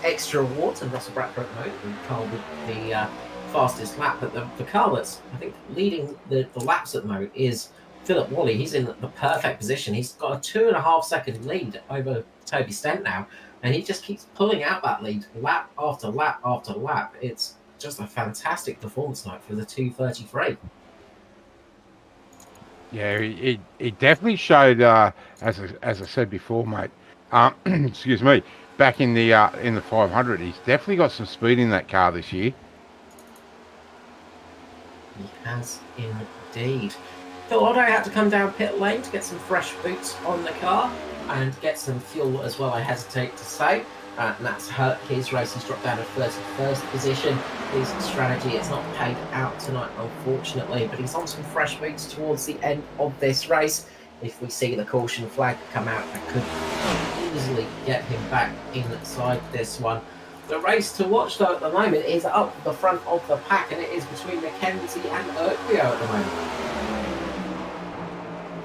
extra awards. And Russell Bracker at the moment, the car with the fastest lap. But the car that's, I think, leading the laps at the moment is Philip Wally. He's in the perfect position. He's got a 2.5 second lead over Toby Stent now, and he just keeps pulling out that lead lap after lap after lap. It's just a fantastic performance tonight for the 233. Yeah, it definitely showed, as I said before, mate. Excuse me. Back in the 500, he's definitely got some speed in that car this year. He has indeed. Phil Otto had to come down pit lane to get some fresh boots on the car and get some fuel as well, I hesitate to say. And that's hurt his race. He's dropped down to 31st position. His strategy is not paid out tonight, unfortunately, but he's on some fresh boots towards the end of this race. If we see the caution flag come out, that could easily get him back inside this one. The race to watch, though, at the moment is up the front of the pack, and it is between McKenzie and Urquio at the moment.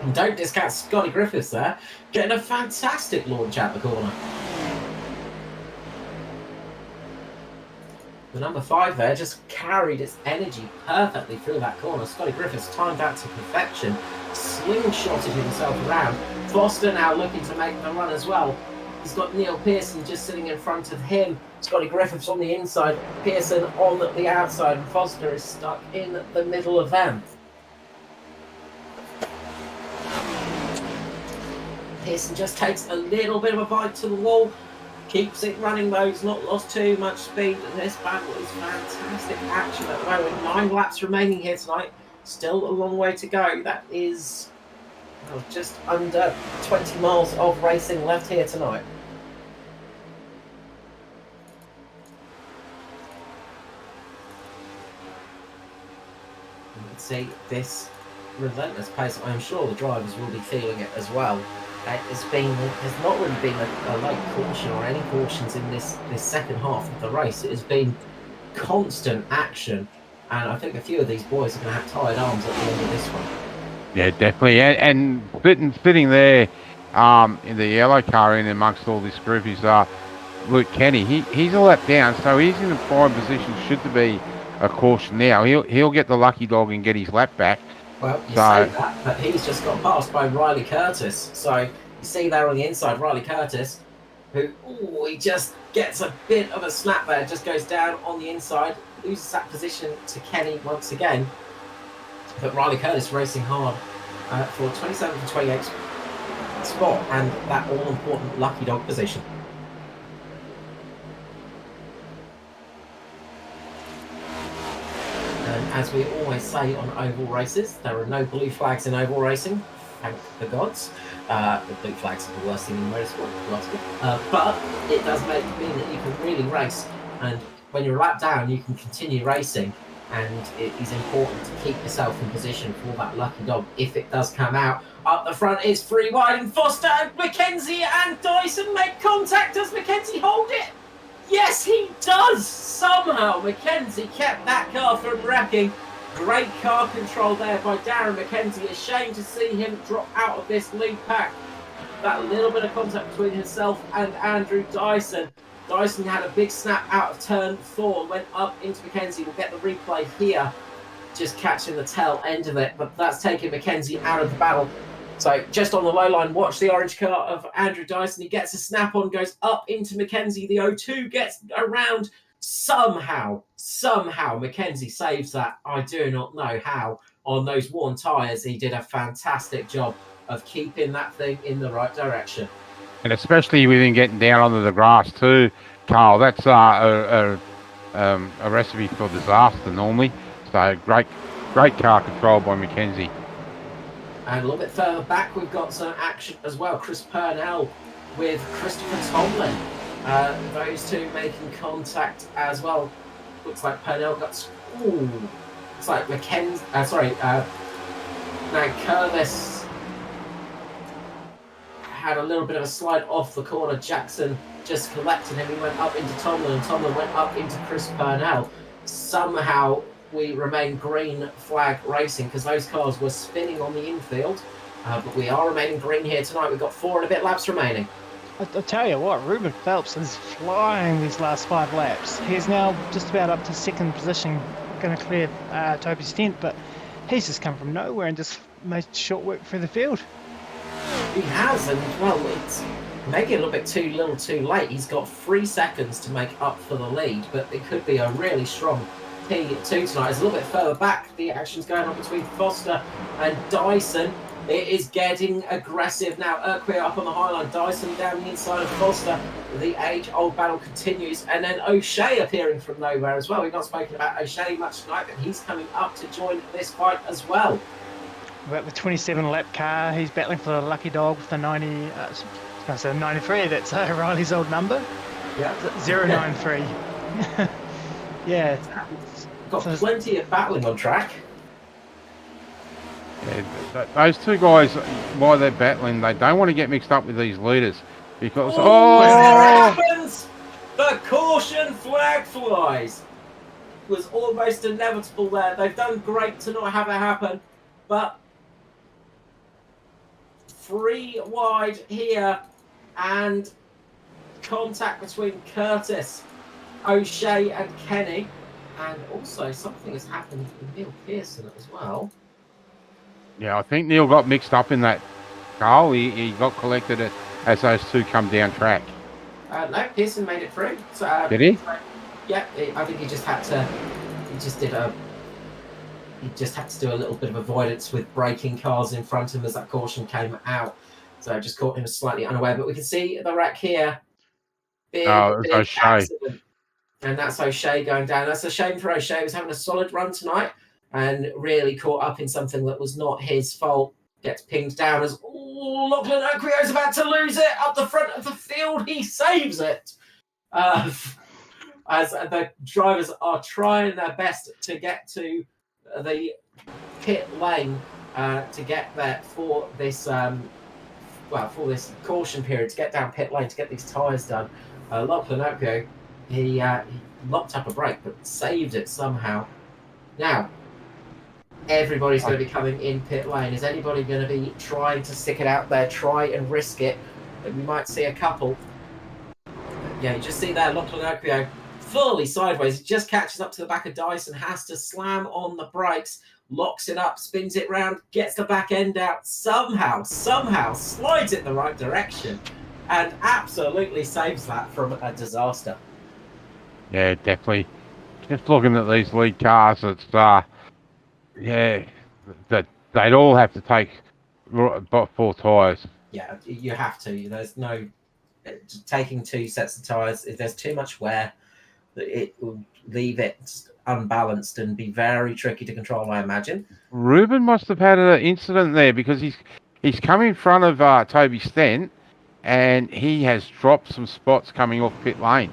And don't discount Scotty Griffiths there, getting a fantastic launch out the corner. The number 5 there just carried its energy perfectly through that corner. Scotty Griffiths timed that to perfection, slingshotted himself around. Foster now looking to make the run as well. He's got Neil Pearson just sitting in front of him. Scotty Griffiths on the inside, Pearson on the outside, and Foster is stuck in the middle of them. Pearson just takes a little bit of a bite to the wall, keeps it running though, he's not lost too much speed, and this battle is fantastic action at the moment. 9 laps remaining here tonight, still a long way to go. That is just under 20 miles of racing left here tonight. You can see this relentless pace. I'm sure the drivers will be feeling it as well. There's not really been a late caution or any cautions in this second half of the race. It has been constant action, and I think a few of these boys are going to have tired arms at the end of this one. Yeah, definitely. And fitting there in the yellow car in amongst all this group is Luke Kenny. He's a lap down, so he's in a fine position should there be a caution now. He'll get the lucky dog and get his lap back. Well, you say that, but he's just got passed by Riley Curtis. So you see there on the inside, Riley Curtis, who he just gets a bit of a snap there, just goes down on the inside, loses that position to Kenny once again. But Riley Curtis racing hard for 27th and 28th spot and that all-important lucky dog position. And as we always say on oval races, there are no blue flags in oval racing, thank the gods. The blue flags are the worst thing in motorsport, but it does mean that you can really race, and when you're a lap down you can continue racing, and it is important to keep yourself in position for that lucky dog if it does come out. Up the front is Free Wide, and Foster and McKenzie and Dyson make contact. Does McKenzie hold it? Yes, he does! Somehow McKenzie kept that car from wrecking. Great car control there by Darren McKenzie. A shame to see him drop out of this lead pack. That little bit of contact between himself and Andrew Dyson. Dyson had a big snap out of turn 4, went up into Mackenzie. We'll get the replay here, just catching the tail end of it, but that's taking Mackenzie out of the battle. So just on the low line, watch the orange car of Andrew Dyson. He gets a snap on, goes up into Mackenzie. The O2 gets around. Somehow, Mackenzie saves that. I do not know how. On those worn tyres, he did a fantastic job of keeping that thing in the right direction. And especially with him getting down onto the grass too, Carl. That's a recipe for disaster normally. So great car control by Mackenzie. And a little bit further back, we've got some action as well. Chris Purnell with Christopher Tomlin. Those two making contact as well. Looks like Purnell got... Ooh. Looks like Mackenzie... now Curvis had a little bit of a slide off the corner. Jackson just collected him. He went up into Tomlin, and Tomlin went up into Chris Purnell. Somehow we remain green flag racing because those cars were spinning on the infield. But we are remaining green here tonight. We've got 4 and a bit laps remaining. I tell you what, Ruben Phelps is flying these last 5 laps. He's now just about up to 2nd position, going to clear Toby Stent, but he's just come from nowhere and just made short work through the field. He has, and well, it's maybe a little bit too little too late. He's got 3 seconds to make up for the lead, but it could be a really strong P2 tonight. It's a little bit further back. The action's going on between Foster and Dyson. It is getting aggressive now. Urquhart up on the high line. Dyson down the inside of Foster. The age-old battle continues. And then O'Shea appearing from nowhere as well. We've not spoken about O'Shea much tonight, but he's coming up to join this fight as well. About the 27-lap car, he's battling for the lucky dog with the 90. I was going to say 93. That's Riley's old number. Yeah, 093. Yeah, got plenty of battling on track. Yeah, those two guys, while they're battling, they don't want to get mixed up with these leaders because As that happens, the caution flag flies. It was almost inevitable there. They've done great to not have it happen, but 3 wide here, and contact between Curtis, O'Shea, and Kenny, and also something has happened with Neil Pearson as well. Yeah, I think Neil got mixed up in that, Carl. He got collected as those two come down track. No, Pearson made it through. So, did he? Yeah, I think he just had to. He just had to do a little bit of avoidance with braking cars in front of him as that caution came out. So just caught him slightly unaware. But we can see the wreck here. Big O'Shea. Accident. And that's O'Shea going down. That's a shame for O'Shea. He was having a solid run tonight and really caught up in something that was not his fault. Gets pinged down as Lachlan Oquio is about to lose it up the front of the field. He saves it. As the drivers are trying their best to get to the pit lane to get there for this for this caution period, to get down pit lane to get these tyres done. Lachlan Oquio, he locked up a brake but saved it somehow. Now everybody's going to be coming in pit lane. Is anybody going to be trying to stick it out there, try and risk it? We might see a couple. Yeah, you just see there Lachlan Oquio fully sideways. He just catches up to the back of Dyson, has to slam on the brakes, locks it up, spins it round, gets the back end out, somehow slides it in the right direction, and absolutely saves that from a disaster. Yeah, definitely. Just looking at these lead cars, it's yeah, that they'd all have to take 4 tyres. Yeah, you have to. There's no taking 2 sets of tyres. If there's too much wear, it will leave it unbalanced and be very tricky to control, I imagine. Ruben must have had an incident there because he's come in front of Toby Stent and he has dropped some spots coming off pit lane.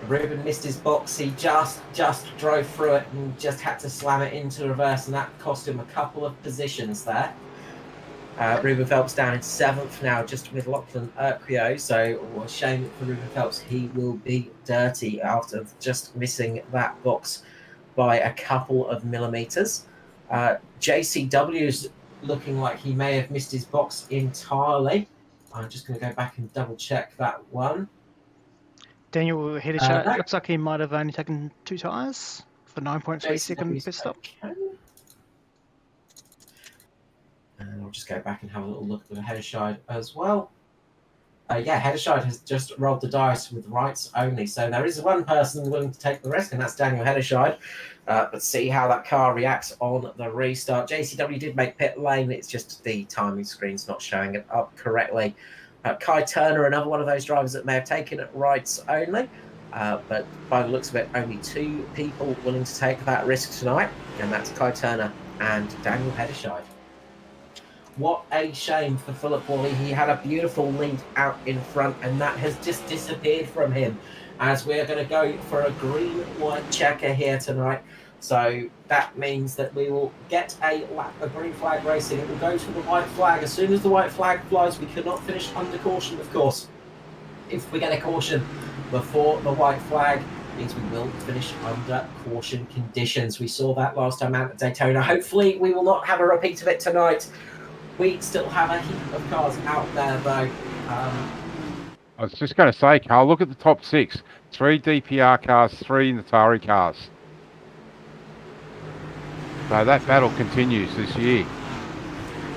Ruben missed his box. He just drove through it and just had to slam it into reverse, and that cost him a couple of positions there. Ruben Phelps down in 7th now, just with Lachlan Oquio. So, a shame for Ruben Phelps. He will be dirty after just missing that box by a couple of millimetres. JCW's looking like he may have missed his box entirely. I'm just going to go back and double check that one. Daniel Hedichar, No. it looks like he might have only taken 2 tyres for 9.3 second pit stop. Okay. And I'll just go back and have a little look at the Hedichar as well. Yeah, Hedichar has just rolled the dice with rights only. So there is one person willing to take the risk, and that's Daniel Hedichar. But see how that car reacts on the restart. JCW did make pit lane. It's just the timing screen's not showing it up correctly. Kai Turner, another one of those drivers that may have taken it rights only. But by the looks of it, only 2 people willing to take that risk tonight. And that's Kai Turner and Daniel Hedichar. What a shame for Philip Wally. He had a beautiful lead out in front, and that has just disappeared from him, as we're going to go for a green-white checker here tonight. So that means that we will get a lap of green flag racing. It will go to the white flag. As soon as the white flag flies, we cannot finish under caution, of course. If we get a caution before the white flag, it means we will finish under caution conditions. We saw that last time out at Daytona. Hopefully, we will not have a repeat of it tonight. We still have a heap of cars out there, though. I was just going to say, Carl, look at the top 6. 3 DPR cars, 3 Natari cars. So that battle continues this year.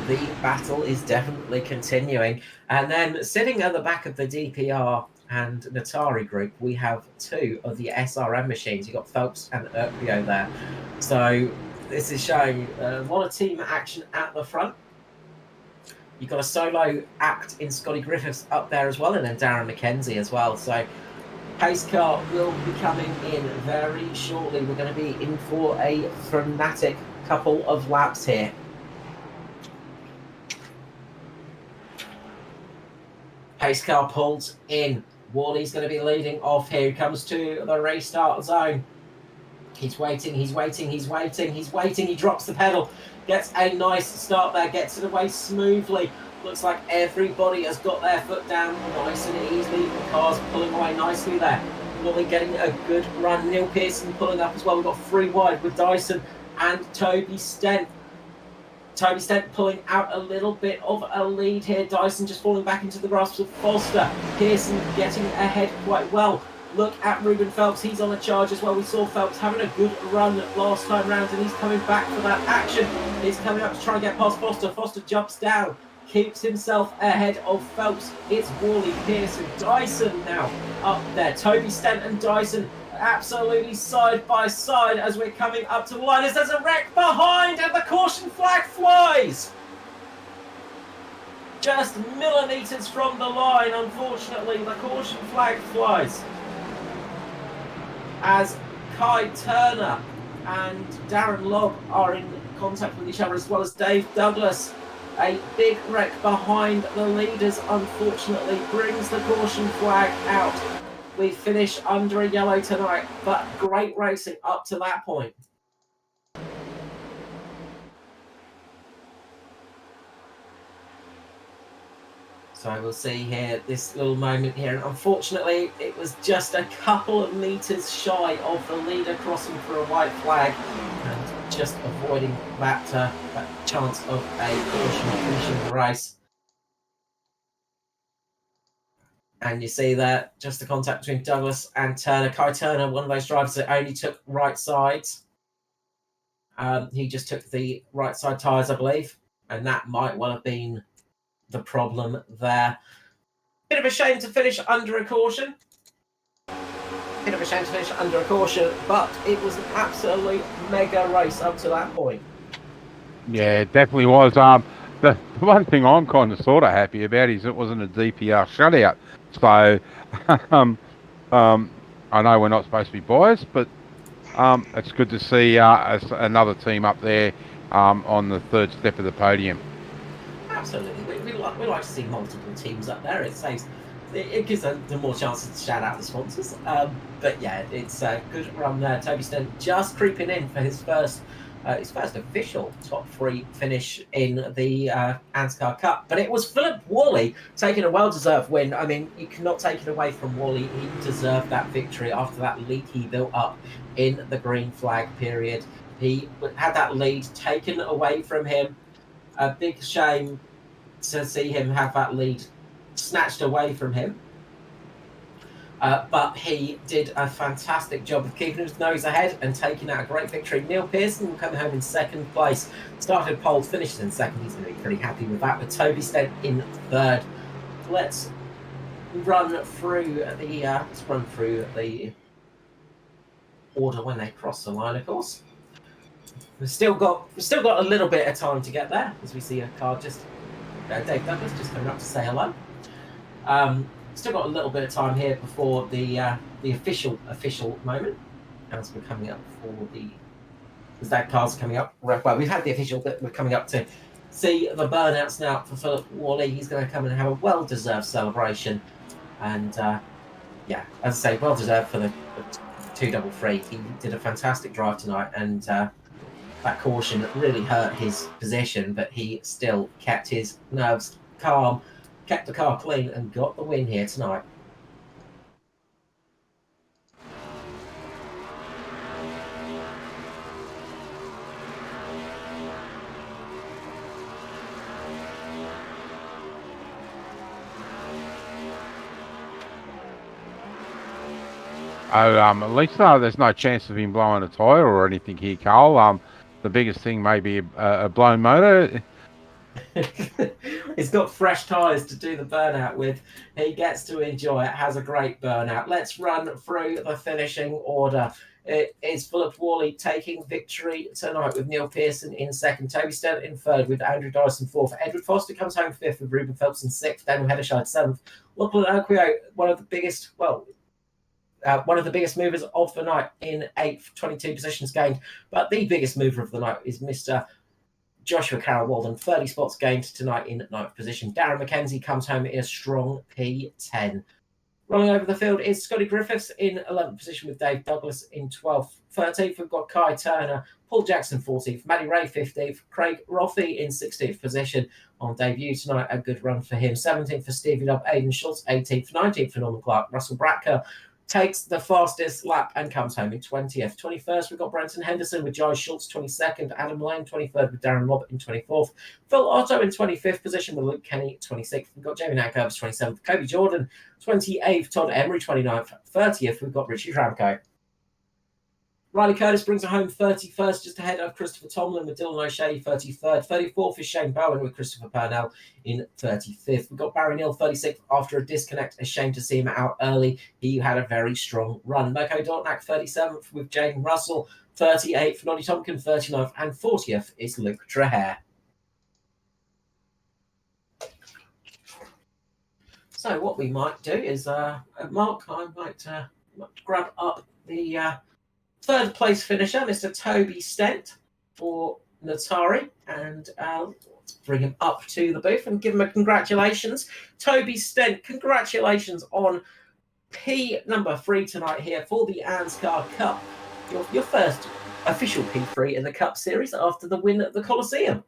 The battle is definitely continuing. And then sitting at the back of the DPR and Natari group, we have 2 of the SRM machines. You've got Phelps and Urquio there. So this is showing a lot of team action at the front. You've got a solo act in Scotty Griffiths up there as well, and then Darren McKenzie as well. So pace car will be coming in very shortly. We're going to be in for a frenetic couple of laps here. Pace car pulls in. Wally's going to be leading off here. He comes to the restart zone. He's waiting, he's waiting, he's waiting, he's waiting. He drops the pedal. Gets a nice start there, gets it away smoothly. Looks like everybody has got their foot down nice and easily. The car's pulling away nicely there. Wally getting a good run. Neil Pearson pulling up as well. We've got 3 wide with Dyson and Toby Stent. Toby Stent pulling out a little bit of a lead here. Dyson just falling back into the grasp of Foster. Pearson getting ahead quite well. Look at Ruben Phelps, he's on a charge as well. We saw Phelps having a good run last time round, and he's coming back for that action. He's coming up to try and get past Foster. Foster jumps down, keeps himself ahead of Phelps. It's Wally, Pearson, Dyson now up there. Toby Stent and Dyson absolutely side by side as we're coming up to the line. As there's a wreck behind, and the caution flag flies. Just millimetres from the line, unfortunately, the caution flag flies. As Kai Turner and Darren Lobb are in contact with each other, as well as Dave Douglas. A big wreck behind the leaders, unfortunately, brings the caution flag out. We finish under a yellow tonight, but great racing up to that point. So we'll see here, this little moment here. And unfortunately, it was just a couple of metres shy of the leader crossing for a white flag and just avoiding that chance of a caution finishing the race. And you see there, just the contact between Douglas and Turner. Kai Turner, one of those drivers that only took right sides. He just took the right side tyres, I believe. And that might well have been the problem there. Bit of a shame to finish under a caution. But it was an absolute mega race up to that point. Yeah, it definitely was. The one thing I'm kind of sort of happy about is it wasn't a DPR shutout. So, I know we're not supposed to be biased, but it's good to see another team up there on the third step of the podium. Absolutely, we like to see multiple teams up there. It gives them more chances to shout out the sponsors. But yeah, it's a good run there. Toby Stent just creeping in for his first official top 3 finish in the ANZCAR Cup. But it was Philip Wally taking a well-deserved win. I mean, you cannot take it away from Wally. He deserved that victory after that lead he built up in the green flag period. He had that lead taken away from him. A big shame to see him have that lead snatched away from him. But he did a fantastic job of keeping his nose ahead and taking out a great victory. Neil Pearson will come home in second place. Started pole, finished in second. He's going to be pretty happy with that, with Toby Stent in third. Let's run through the order when they cross the line, of course. We've still got a little bit of time to get there, as we see a car just Dave Douglas just coming up to say hello. Still got a little bit of time here before the official moment, as we're coming up as that car's coming up. Well, we've had the official, but we're coming up to see the burnouts now for Philip Worley. He's going to come and have a well-deserved celebration, and yeah, as I say, well-deserved for the 233. He did a fantastic drive tonight, and that caution really hurt his position, but he still kept his nerves calm, kept the car clean, and got the win here tonight. At least there's no chance of him blowing a tyre or anything here, Carl. The biggest thing may be a blown motor. He's got fresh tyres to do the burnout with. He gets to enjoy it, has a great burnout. Let's run through the finishing order. It is Philip Worley taking victory tonight with Neil Pearson in second, Toby Stent in third with Andrew Dyson fourth. Edward Foster comes home fifth with Ruben Phelps in sixth, Daniel Heddershide seventh. Lachlan Oquio, one of the biggest movers of the night in eighth, 22 positions gained. But the biggest mover of the night is Mr. Joshua Carroll Walden, 30 spots gained tonight in ninth position. Darren McKenzie comes home in a strong P10. Rolling over the field is Scotty Griffiths in 11th position with Dave Douglas in 12th. 13th, we've got Kai Turner, Paul Jackson 14th, Matty Ray 15th, Craig Rothey in 16th position on debut tonight. A good run for him. 17th for Stevie Lubb, Aidan Schultz 18th, 19th for Norman Clark. Russell Bracker takes the fastest lap and comes home in 20th. 21st, we've got Brenton Henderson with Jai Schultz 22nd, Adam Lane 23rd with Darren Lobb in 24th, Phil Otto in 25th position with Luke Kenny 26th. We've got Jamie Nackers 27th, Kobe Jordan 28th, Todd Emery 29th, 30th, we've got Richie Tramco. Riley Curtis brings it home 31st, just ahead of Christopher Tomlin with Dylan O'Shea 33rd. 34th is Shane Bowen with Christopher Purnell in 35th. We've got Barry Neal 36th after a disconnect. A shame to see him out early. He had a very strong run. Mirko Dortnack 37th with Jaden Russell 38th. Noddy Tompkin 39th, and 40th is Luke Dreher. So what we might do is, Mark, I might grab up the third place finisher, Mr. Toby Stent for Natari, and let's bring him up to the booth and give him a congratulations. Toby Stent, congratulations on P number 3 tonight here for the ANZCAR Cup. Your first official P3 in the Cup Series after the win at the Coliseum.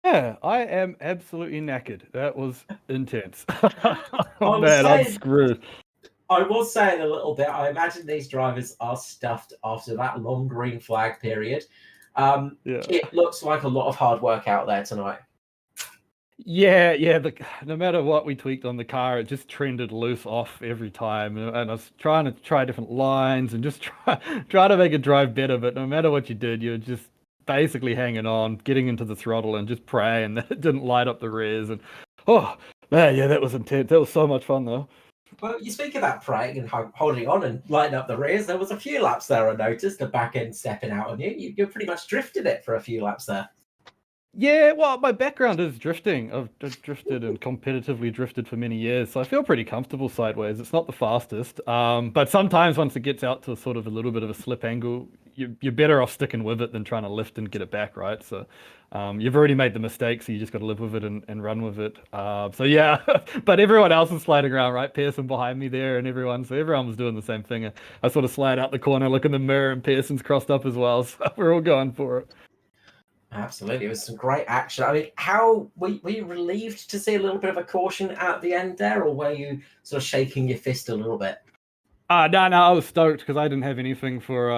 Yeah, I am absolutely knackered. That was intense. Oh, man, I'm screwed. I was saying a little bit, I imagine these drivers are stuffed after that long green flag period. It looks like a lot of hard work out there tonight. Yeah. No matter what we tweaked on the car, it just trended loose off every time. And I was trying to try different lines and just try to make it drive better. But no matter what you did, you're just basically hanging on, getting into the throttle and just praying that it didn't light up the rears. And oh, man, yeah, that was intense. That was so much fun, though. Well, you speak about praying and holding on and lighting up the rears. There was a few laps there I noticed, the back end stepping out on you. You pretty much drifted it for a few laps there. Yeah, well, my background is drifting. I've drifted and competitively drifted for many years, so I feel pretty comfortable sideways. It's not the fastest, but sometimes once it gets out to sort of a little bit of a slip angle, you're better off sticking with it than trying to lift and get it back, right? So you've already made the mistake, so you just got to live with it and run with it. So yeah, but everyone else is sliding around, right? Pearson behind me there and everyone was doing the same thing. I sort of slide out the corner, look in the mirror, and Pearson's crossed up as well, so we're all going for it. Absolutely. It was some great action. I mean, how were you relieved to see a little bit of a caution at the end there, or were you sort of shaking your fist a little bit? No, I was stoked because I didn't have anything for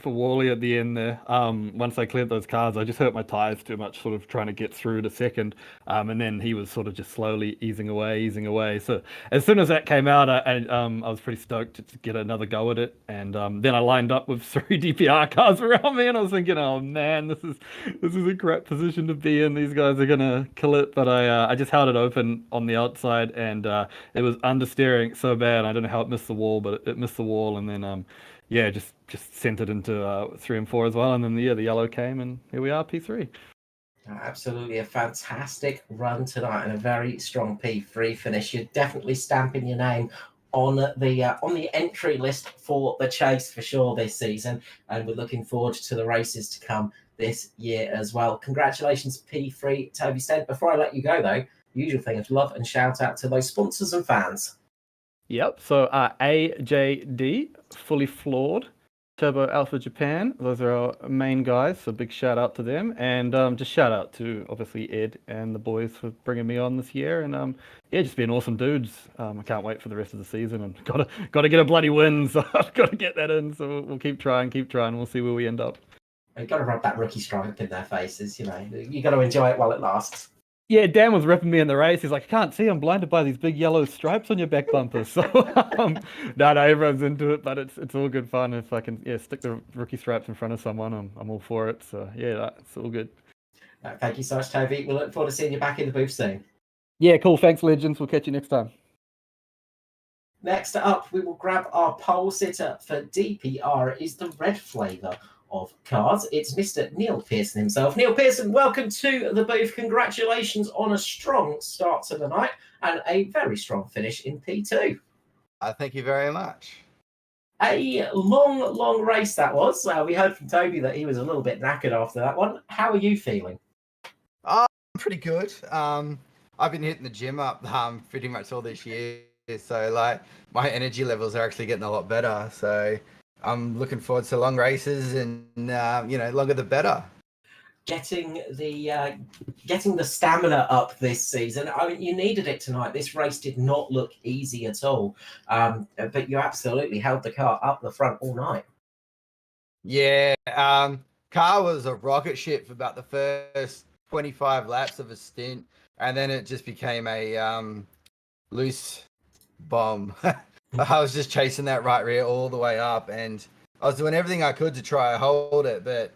for Wally at the end there. Once I cleared those cars, I just hurt my tires too much, sort of trying to get through to second. And then he was sort of just slowly easing away. So as soon as that came out, I was pretty stoked to get another go at it. And then I lined up with 3 DPR cars around me, and I was thinking, oh man, this is a crap position to be in. These guys are gonna kill it. But I just held it open on the outside, and it was understeering so bad. I don't know how it missed the wall, but it missed the wall, and then yeah, just sent it into 3 and 4 as well, and then the yellow came, and here we are, P3. Absolutely a fantastic run tonight and a very strong P3 finish. You're definitely stamping your name on the entry list for the chase for sure this season, and we're looking forward to the races to come this year as well. Congratulations, P3 Toby Stent. Before I let you go though, usual thing of love and shout out to those sponsors and fans. Yep, so AJD, Fully Flawed, Turbo Alpha Japan, those are our main guys, so big shout out to them. And just shout out to, obviously, Ed and the boys for bringing me on this year. And yeah, just being awesome dudes. I can't wait for the rest of the season, and gotta get a bloody win, so I've got to get that in. So we'll keep trying, we'll see where we end up. You've got to rub that rookie stripe in their faces, you know. You've got to enjoy it while it lasts. Yeah, Dan was ripping me in the race. He's like, I can't see. I'm blinded by these big yellow stripes on your back bumper. So, no, everyone's into it, but it's all good fun. If I can, stick the rookie stripes in front of someone, I'm all for it. So, yeah, it's all good. Thank you so much, Toby. We look forward to seeing you back in the booth soon. Yeah, cool. Thanks, Legends. We'll catch you next time. Next up, we will grab our pole sitter for DPR. It is the red flavour of cards. It's Mr. Neil Pearson himself. Neil Pearson, welcome to the booth. Congratulations on a strong start to the night and a very strong finish in P2. Thank you very much. A long race that was. We heard from Toby that he was a little bit knackered after that one. How are you feeling? I'm pretty good. I've been hitting the gym up pretty much all this year, so like my energy levels are actually getting a lot better. So I'm looking forward to long races, and longer the better. Getting the stamina up this season. I mean, you needed it tonight. This race did not look easy at all, but you absolutely held the car up the front all night. Yeah, car was a rocket ship for about the first 25 laps of a stint, and then it just became a loose bomb. I was just chasing that right rear all the way up, and I was doing everything I could to try to hold it,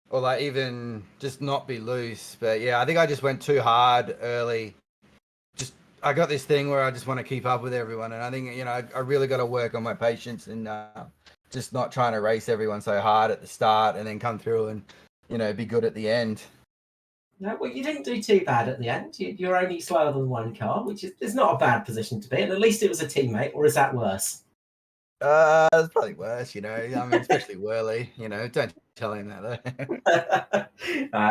or like even just not be loose. But yeah, I think I just went too hard early. I got this thing where I just want to keep up with everyone, and I think I really got to work on my patience and just not trying to race everyone so hard at the start and then come through and be good at the end. No, well, you didn't do too bad at the end. You're only slower than one car, which is not a bad position to be in. At least it was a teammate, or is that worse? It's probably worse, I mean, especially Worley, don't tell him that though.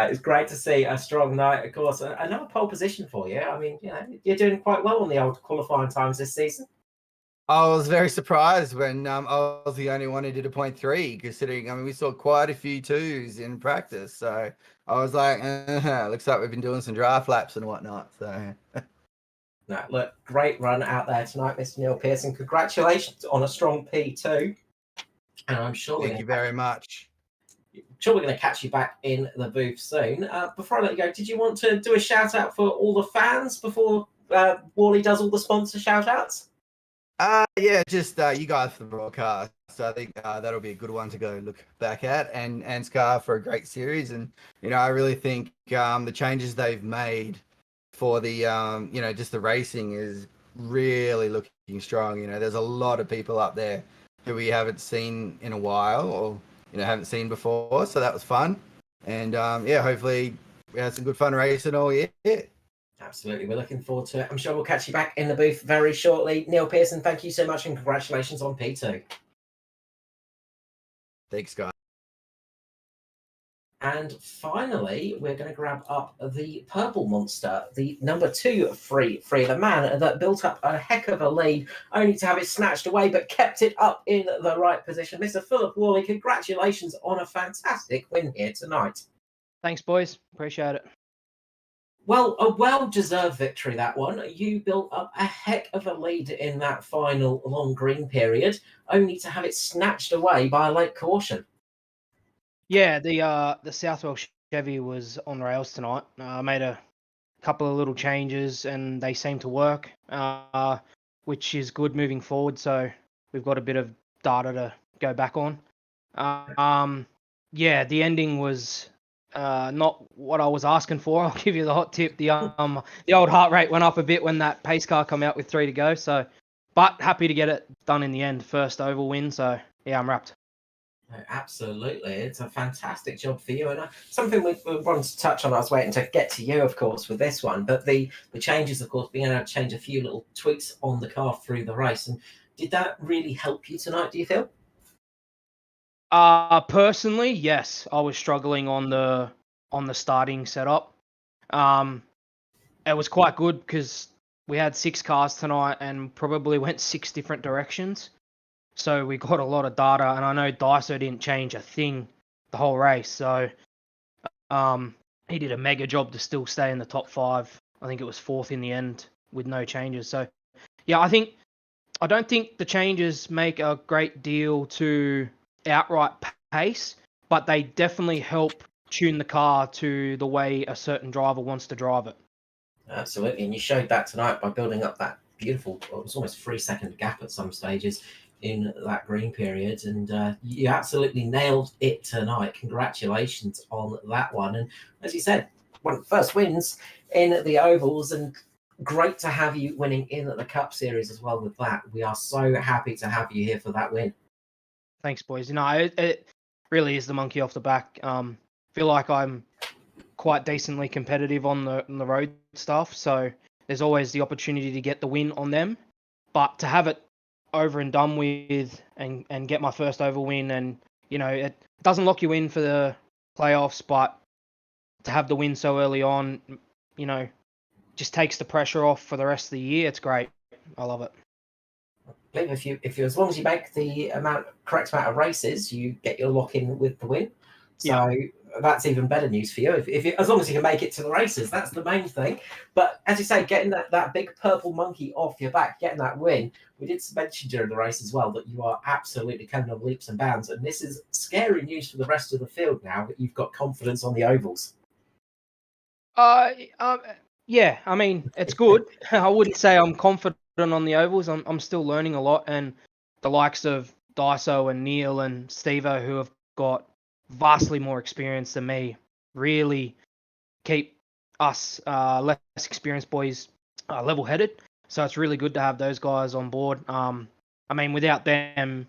It's great to see a strong night, of course. Another pole position for you. I mean, you're doing quite well on the old qualifying times this season. I was very surprised when I was the only one who did a 0.3, considering, we saw quite a few 2s in practice. So I was like, looks like we've been doing some draft laps and whatnot. So, no, look, great run out there tonight, Mr. Neil Pearson. Congratulations on a strong P2. And I'm sure thank you very much. Sure, we're going to catch you back in the booth soon. Before I let you go, did you want to do a shout out for all the fans before Wally does all the sponsor shout outs? Yeah, just you guys for the broadcast. So I think that'll be a good one to go look back at, and ANZCAR for a great series. And I really think the changes they've made for the just the racing is really looking strong. There's a lot of people up there who we haven't seen in a while, or haven't seen before. So that was fun, and hopefully we had some good fun racing all year. Absolutely. We're looking forward to it. I'm sure we'll catch you back in the booth very shortly. Neil Pearson, thank you so much and congratulations on P2. Thanks, guys. And finally, we're going to grab up the Purple Monster, the number 2 free, the man that built up a heck of a lead, only to have it snatched away, but kept it up in the right position. Mr. Philip Worley, congratulations on a fantastic win here tonight. Thanks, boys. Appreciate it. Well, a well-deserved victory, that one. You built up a heck of a lead in that final long green period, only to have it snatched away by a late caution. Yeah, the Southwell Chevy was on rails tonight. I made a couple of little changes and they seem to work, which is good moving forward. So we've got a bit of data to go back on. Yeah, the ending was not what I was asking for. I'll give you the hot tip. The old heart rate went up a bit when that pace car come out with 3 to go. So, but happy to get it done in the end. First oval win. So yeah, I'm wrapped. No, absolutely, it's a fantastic job for you, and something we wanted to touch on. I was waiting to get to you, of course, with this one, but the changes, of course, being able to change a few little tweaks on the car through the race, and did that really help you tonight? Do you feel? Personally, yes, I was struggling on the starting setup. It was quite good because we had 6 cars tonight and probably went 6 different directions. So we got a lot of data, and I know Daiso didn't change a thing the whole race. So he did a mega job to still stay in the top 5. I think it was 4th in the end with no changes. So yeah, I don't think the changes make a great deal to outright pace, but they definitely help tune the car to the way a certain driver wants to drive it. Absolutely, and you showed that tonight by building up that beautiful, well, it was almost 3-second gap at some stages in that green period, and you absolutely nailed it tonight. Congratulations on that one. And as you said, one of the first wins in the ovals, and great to have you winning in the Cup Series as well with that. We are so happy to have you here for that win. Thanks, boys. It really is the monkey off the back. Feel like I'm quite decently competitive on the road stuff, so there's always the opportunity to get the win on them. But to have it over and done with and get my first oval win, and it doesn't lock you in for the playoffs, but to have the win so early on, just takes the pressure off for the rest of the year. It's great. I love it. I believe if you as long as you make the correct amount of races, you get your lock in with the win. So that's even better news for you. As long as you can make it to the races, that's the main thing. But as you say, getting that big purple monkey off your back, getting that win, we did mention during the race as well that you are absolutely coming on leaps and bounds. And this is scary news for the rest of the field now that you've got confidence on the ovals. Yeah, I mean, it's good. I wouldn't say I'm confident on the ovals. I'm still learning a lot, and the likes of Daiso and Neil and Stevo, who have got vastly more experience than me, really keep us less experienced boys level-headed. So it's really good to have those guys on board. I mean, without them,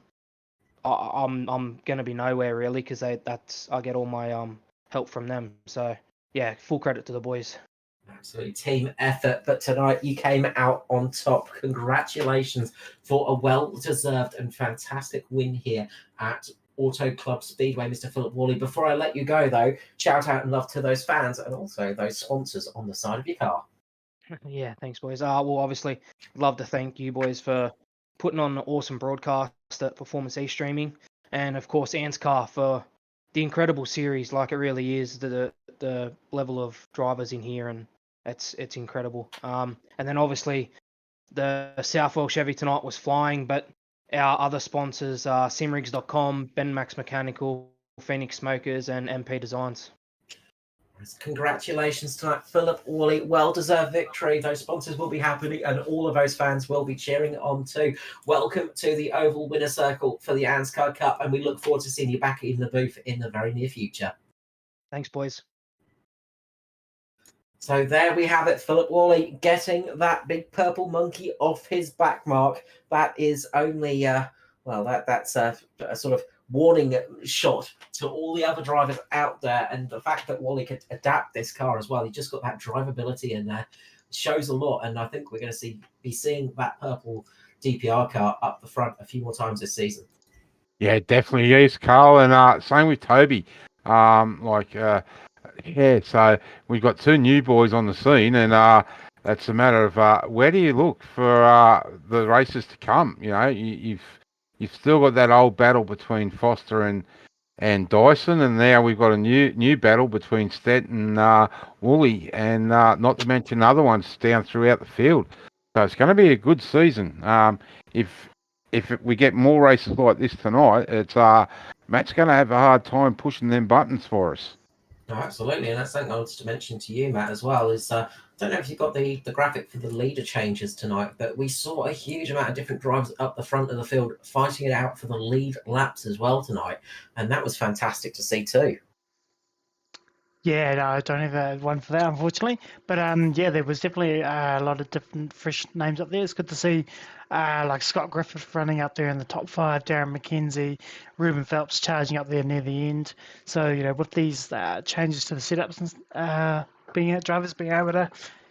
I'm gonna be nowhere really, because I get all my help from them. So yeah, full credit to the boys. Absolutely team effort, but tonight you came out on top. Congratulations for a well-deserved and fantastic win here at Autoclub Speedway, Mr. Philip Worley. Before I let you go, though, shout out and love to those fans and also those sponsors on the side of your car. Yeah, thanks, boys. Well, obviously, I'd love to thank you boys for putting on an awesome broadcast at Performance E Streaming, and of course, ANZCAR for the incredible series. Like it really is, the level of drivers in here, and it's incredible. And then obviously, the Southwell Chevy tonight was flying, but our other sponsors are simrigs.com, Ben Max Mechanical, Phoenix Smokers, and MP Designs. Congratulations tonight, Philip Worley. Well-deserved victory. Those sponsors will be happy, and all of those fans will be cheering on too. Welcome to the Oval Winner Circle for the ANZCAR Cup, and we look forward to seeing you back in the booth in the very near future. Thanks, boys. So there we have it, Philip Worley getting that big purple monkey off his back mark. That is only, that's a sort of warning shot to all the other drivers out there. And the fact that Worley could adapt this car as well, he just got that drivability in there, shows a lot. And I think we're going to be seeing that purple DPR car up the front a few more times this season. Yeah, definitely is, Carl. And same with Toby. Yeah, so we've got 2 new boys on the scene, and it's a matter of where do you look for the races to come? You've still got that old battle between Foster and Dyson, and now we've got a new battle between Stet and Woolley, and not to mention other ones down throughout the field. So it's going to be a good season. If we get more races like this tonight, it's Matt's going to have a hard time pushing them buttons for us. No, absolutely, and that's something I wanted to mention to you, Matt, as well. Is I don't know if you got the graphic for the leader changes tonight, but we saw a huge amount of different drivers up the front of the field fighting it out for the lead laps as well tonight, and that was fantastic to see too. Yeah, no, I don't have one for that, unfortunately. But yeah, there was definitely a lot of different fresh names up there. It's good to see like Scott Griffith running up there in the top 5, Darren McKenzie, Ruben Phelps charging up there near the end. So, you know, with these changes to the setups and drivers being able to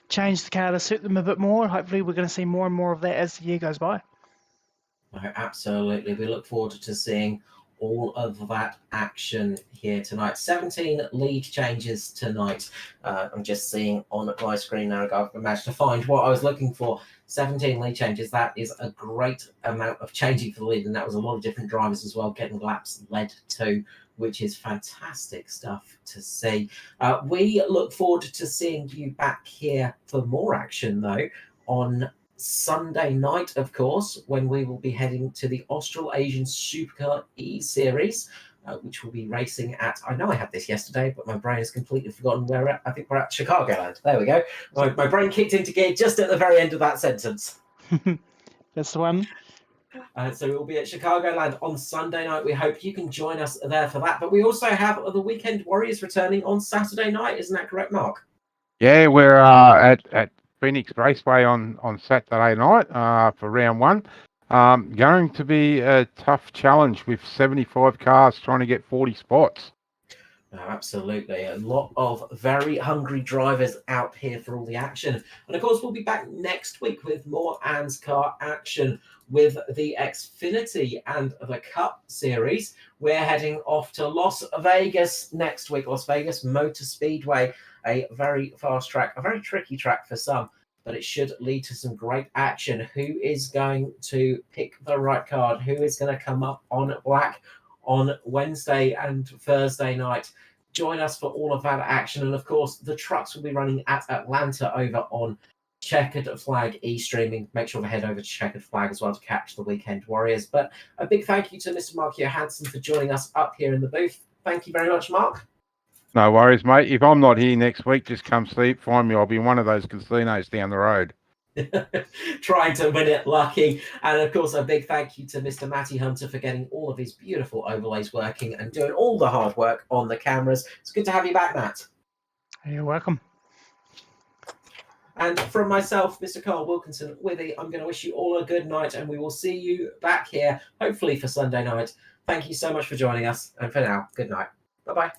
change the car to suit them a bit more, hopefully we're going to see more and more of that as the year goes by. No, absolutely. We look forward to seeing all of that action here tonight. 17 lead changes tonight. I'm just seeing on my screen now. I've managed to find what I was looking for. 17 lead changes. That is a great amount of changing for the lead, and that was a lot of different drivers as well getting laps led to, which is fantastic stuff to see. We look forward to seeing you back here for more action, though, on Sunday night, of course, when we will be heading to the Australasian Supercar E Series, which will be racing at, I know I had this yesterday, but my brain has completely forgotten where I think we're at Chicagoland. There we go. My brain kicked into gear just at the very end of that sentence. That's the one. So we'll be at Chicagoland on Sunday night. We hope you can join us there for that. But we also have the Weekend Warriors returning on Saturday night. Isn't that correct, Mark? Yeah, we're at Phoenix Raceway on Saturday night for round 1. Going to be a tough challenge with 75 cars trying to get 40 spots. No, absolutely. A lot of very hungry drivers out here for all the action. And of course, we'll be back next week with more ANZCAR action with the Xfinity and the Cup Series. We're heading off to Las Vegas next week. Las Vegas Motor Speedway, a very fast track, a very tricky track for some, but it should lead to some great action. Who is going to pick the right card? Who is going to come up on black on Wednesday and Thursday night? Join us for all of that action. And of course, the trucks will be running at Atlanta over on Checkered Flag e-streaming. Make sure to head over to Checkered Flag as well to catch the Weekend Warriors. But a big thank you to Mr. Mark Johansson for joining us up here in the booth. Thank you very much, Mark. No worries, mate. If I'm not here next week, just come find me. I'll be in one of those casinos down the road. Trying to win it lucky. And of course, a big thank you to Mr. Matty Hunter for getting all of his beautiful overlays working and doing all the hard work on the cameras. It's good to have you back, Matt. You're welcome. And from myself, Mr. Carl Wilkinson, Withy, I'm going to wish you all a good night, and we will see you back here, hopefully for Sunday night. Thank you so much for joining us. And for now, good night. Bye-bye.